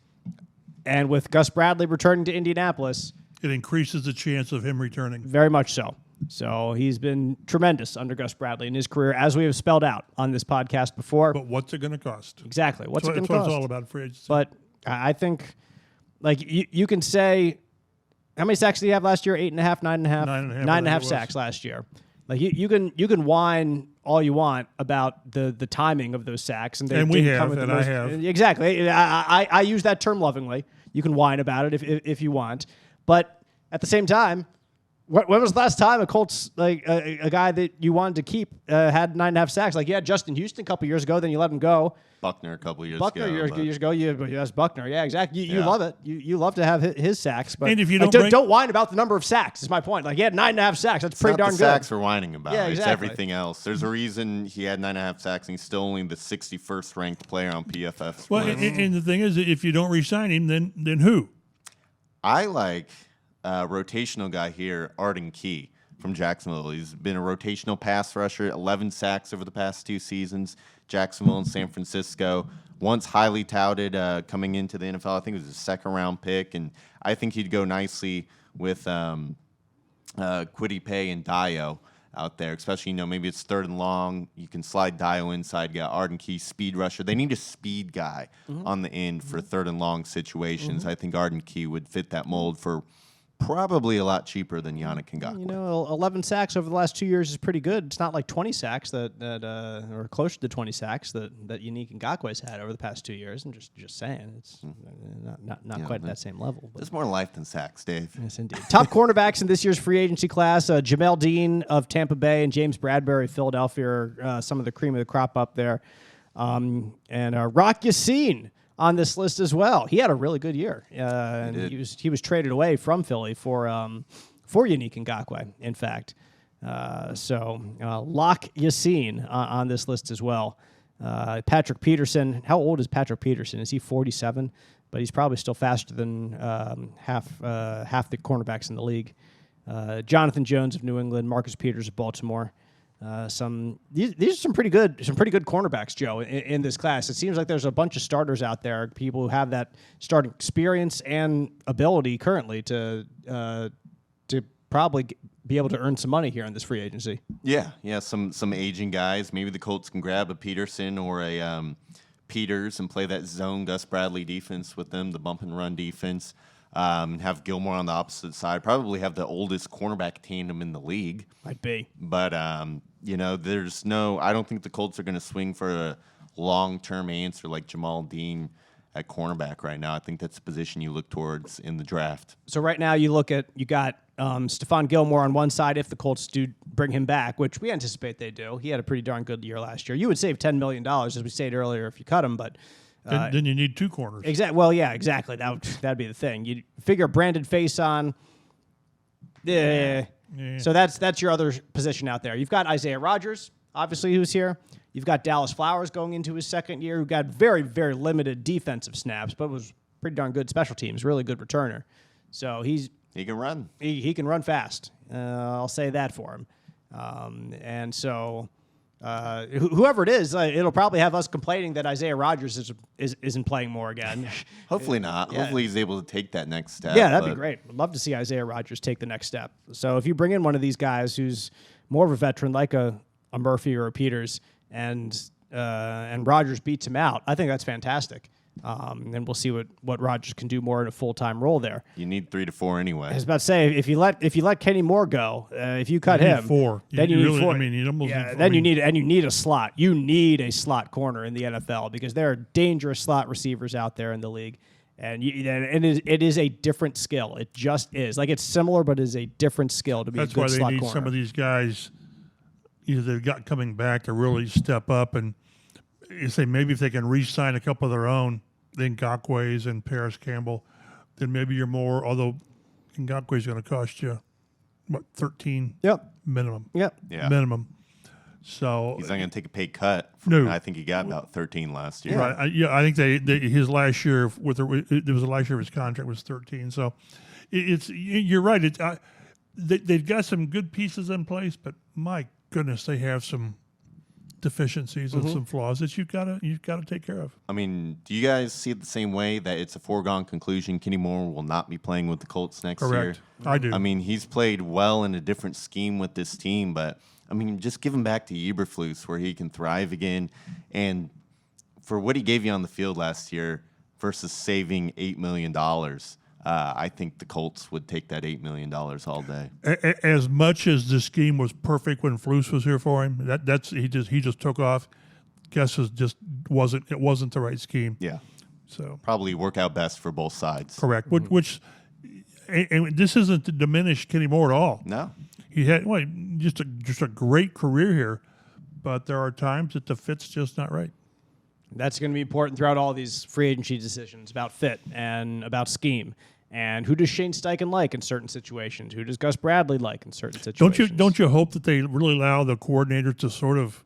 and with Gus Bradley returning to Indianapolis, it increases the chance of him returning. Very much so. So he's been tremendous under Gus Bradley in his career, as we have spelled out on this podcast before. But what's it going to cost? Exactly. What's it going to cost? That's what it's all about for agency. But I think, like, you can say, how many sacks did he have last year? 8.5, 9.5? 9.5 sacks last year. Like you can whine all you want about the timing of those sacks, and we didn't come have, with and the I most, have. Exactly. I use that term lovingly. You can whine about it if you want, but at the same time, when was the last time a Colts, like a guy that you wanted to keep, had 9.5 sacks? Like, you had Justin Houston a couple years ago, then you let him go. Buckner a couple years Buckner ago. years ago. That's Buckner. Yeah, exactly. You love it. You love to have his sacks, but And if you like, don't don't whine about the number of sacks. Is my point. Like, he had 9.5 sacks. That's pretty darn the good. sacks we're whining about. Yeah, It's exactly. everything else. There's a reason he had 9.5 sacks, and he's still only the 61st ranked player on PFF. Well, and the thing is, if you don't re-sign him, then who? I like a rotational guy here, Arden Key from Jacksonville. He's been a rotational pass rusher, 11 sacks over the past 2 seasons, Jacksonville and San Francisco. Once highly touted coming into the NFL. I think it was a second-round pick, and I think he'd go nicely with Kwity Paye and Dio out there, especially, maybe it's 3rd and long. You can slide Dio inside, got Arden Key, speed rusher. They need a speed guy on the end for 3rd and long situations. I think Arden Key would fit that mold for probably a lot cheaper than Yannick Ngakoue. 11 sacks over the last 2 years is pretty good. It's not like 20 sacks or closer to 20 sacks that Yannick Ngakoue's had over the past 2 years. I'm just saying, it's not quite at that same level. But. There's more life than sacks, Dave. Yes, indeed. Top cornerbacks in this year's free agency class: Jamel Dean of Tampa Bay and James Bradbury of Philadelphia are some of the cream of the crop up there, and Rock Ya-Sin on this list as well. He had a really good year, and he was traded away from Philly for Yannick Ngakoue, in fact. So Lock Ya-Sin on this list as well. Patrick Peterson. How old is Patrick Peterson? Is he 47? But he's probably still faster than half the cornerbacks in the league. Jonathan Jones of New England, Marcus Peters of Baltimore. These are some pretty good cornerbacks, Joe, in this class. It seems like there's a bunch of starters out there, people who have that starting experience and ability currently to probably be able to earn some money here in this free agency. Yeah, some aging guys. Maybe the Colts can grab a Peterson or a Peters and play that zone Gus Bradley defense with them, the bump and run defense. Have Gilmore on the opposite side. Probably have the oldest cornerback tandem in the league. Might be. But, there's I don't think the Colts are going to swing for a long-term answer like Jamal Dean at cornerback right now. I think that's a position you look towards in the draft. So right now you got Stephon Gilmore on one side if the Colts do bring him back, which we anticipate they do. He had a pretty darn good year last year. You would save $10 million, as we stated earlier, if you cut him, but... Then you need 2 corners. Exactly. Well, yeah, exactly. That'd be the thing. You figure a branded face on. Yeah. So that's your other position out there. You've got Isaiah Rodgers, obviously, who's here. You've got Dallas Flowers going into his second year, who got very, very limited defensive snaps, but was pretty darn good special teams, really good returner. So he can run. He can run fast. I'll say that for him. And so. Whoever it is, it'll probably have us complaining that Isaiah Rodgers isn't playing more again. Hopefully not. Yeah. Hopefully he's able to take that next step. Yeah, that'd be great. I'd love to see Isaiah Rodgers take the next step. So if you bring in one of these guys who's more of a veteran, like a Murphy or a Peters, and Rodgers beats him out, I think that's fantastic. And we'll see what Rodgers can do more in a full-time role there. You need 3 to 4 anyway. I was about to say, if you let Kenny Moore go, if you cut him, 4. Then you need really, 4. I mean, you almost need 4. Then you need a slot. You need a slot corner in the NFL because there are dangerous slot receivers out there in the league, and it is a different skill. It just is. Like, it's similar, but it is a different skill to be a good slot corner. That's why they need some of these guys they've got coming back to really step up, and you say maybe if they can re-sign a couple of their own, the Ngakoue's and Paris Campbell, then maybe you're more, although Ngakoue's going to cost you, 13 minimum. Yep. Yeah. Minimum. So he's not going to take a pay cut. No. I think he got about 13 last year. Right. I think his last year, it was the last year of his contract was 13. So you're right. They've got some good pieces in place, but my goodness, they have some deficiencies and some flaws that you've got to take care of. I mean, do you guys see it the same way that it's a foregone conclusion Kenny Moore will not be playing with the Colts next year? Correct. I do. I mean, he's played well in a different scheme with this team, but I mean, just give him back to Eberflus where he can thrive again. And for what he gave you on the field last year versus saving $8 million, I think the Colts would take that $8 million all day. As much as the scheme was perfect when Flus was here for him, he just took off. Guess it wasn't the right scheme. Yeah. So Probably work out best for both sides. correct. Which and this isn't to diminish Kenny Moore at all. No. He had just a great career here, but there are times that the fit's just not right. That's going to be important throughout all these free agency decisions about fit and about scheme. And who does Shane Steichen like in certain situations? Who does Gus Bradley like in certain situations? Don't you hope that they really allow the coordinators to sort of,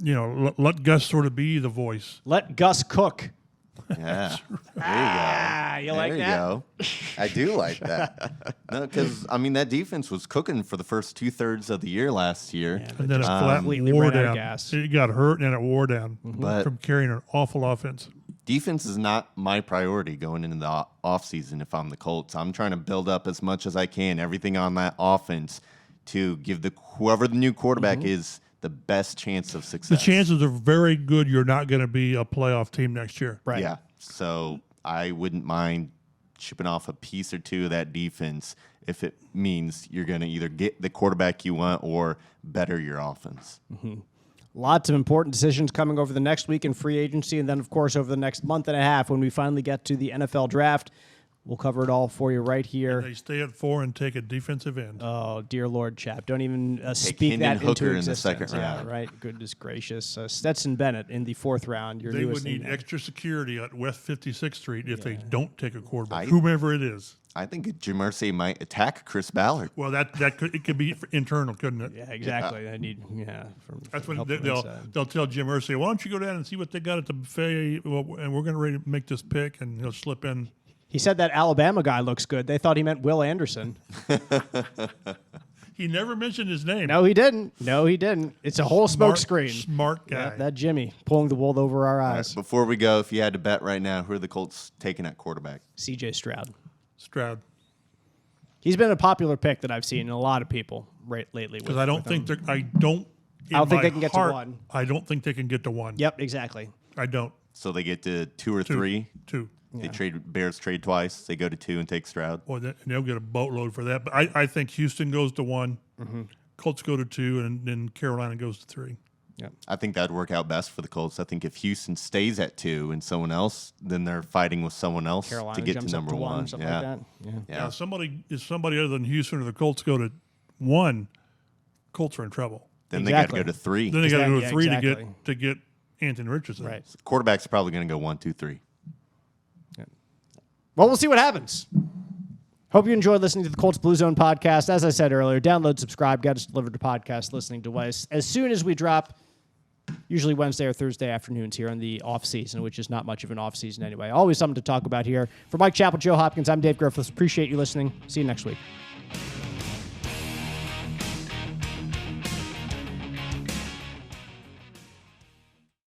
let Gus sort of be the voice? Let Gus cook. Yeah. There you go. You like there that? You go. I do like that. No, because, that defense was cooking for the first 2/3 of the year last year. Yeah, And then it flat completely wore ran out of down. gas. It got hurt and it wore down But- from carrying an awful offense. Defense is not my priority going into the offseason if I'm the Colts. I'm trying to build up as much as I can, everything on that offense, to give whoever the new quarterback is the best chance of success. The chances are very good you're not going to be a playoff team next year. Right. Yeah. So I wouldn't mind chipping off a piece or two of that defense if it means you're going to either get the quarterback you want or better your offense. Lots of important decisions coming over the next week in free agency, and then, of course, over the next month and a half when we finally get to the NFL draft. We'll cover it all for you right here. They stay at 4 and take a defensive end. Oh, dear Lord, Chap. Don't even speak Hendon that into Hooker in the existence. second round. Yeah, right. Goodness gracious. Stetson Bennett in the 4th round. Your They newest would need name. extra security at West 56th Street if they don't take a quarterback, I- whomever it is. I think Jim Irsay might attack Chris Ballard. Well, it could be internal, couldn't it? Yeah, exactly. I need, That's when help from inside. they'll tell Jim Irsay, why don't you go down and see what they got at the buffet, and we're going to ready to make this pick, and he'll slip in. He said that Alabama guy looks good. They thought he meant Will Anderson. He never mentioned his name. No, he didn't. It's a whole smoke screen. Smart guy. Yeah, that Jimmy pulling the wool over our eyes. Before we go, if you had to bet right now, who are the Colts taking at quarterback? C.J. Stroud. Stroud. He's been a popular pick that I've seen in a lot of people lately. Because I don't think I don't think they can get to 1. I don't think they can get to 1. Yep, exactly. I don't. So they get to 2 or 3. 2. They Bears trade twice. They go to 2 and take Stroud. Boy, they'll get a boatload for that. But I think Houston goes to 1. Colts go to 2, and then Carolina goes to 3. I think that'd work out best for the Colts. I think if Houston stays at 2 and someone else, then they're fighting with someone else Carolina to get jumps to up number 1. something like that. Yeah. Now, if somebody other than Houston or the Colts go to 1, Colts are in trouble. Then they got to Exactly. go to 3. Then they got to go to 3 exactly. to get Anthony Richardson. Right. Quarterback's probably going to go 1, 2, 3. Well, we'll see what happens. Hope you enjoyed listening to the Colts Blue Zone podcast. As I said earlier, download, subscribe, get us delivered to podcast listening device as soon as we drop, usually Wednesday or Thursday afternoons here in the off-season, which is not much of an off-season anyway. Always something to talk about here. For Mike Chappell, Joe Hopkins, I'm Dave Griffiths. Appreciate you listening. See you next week.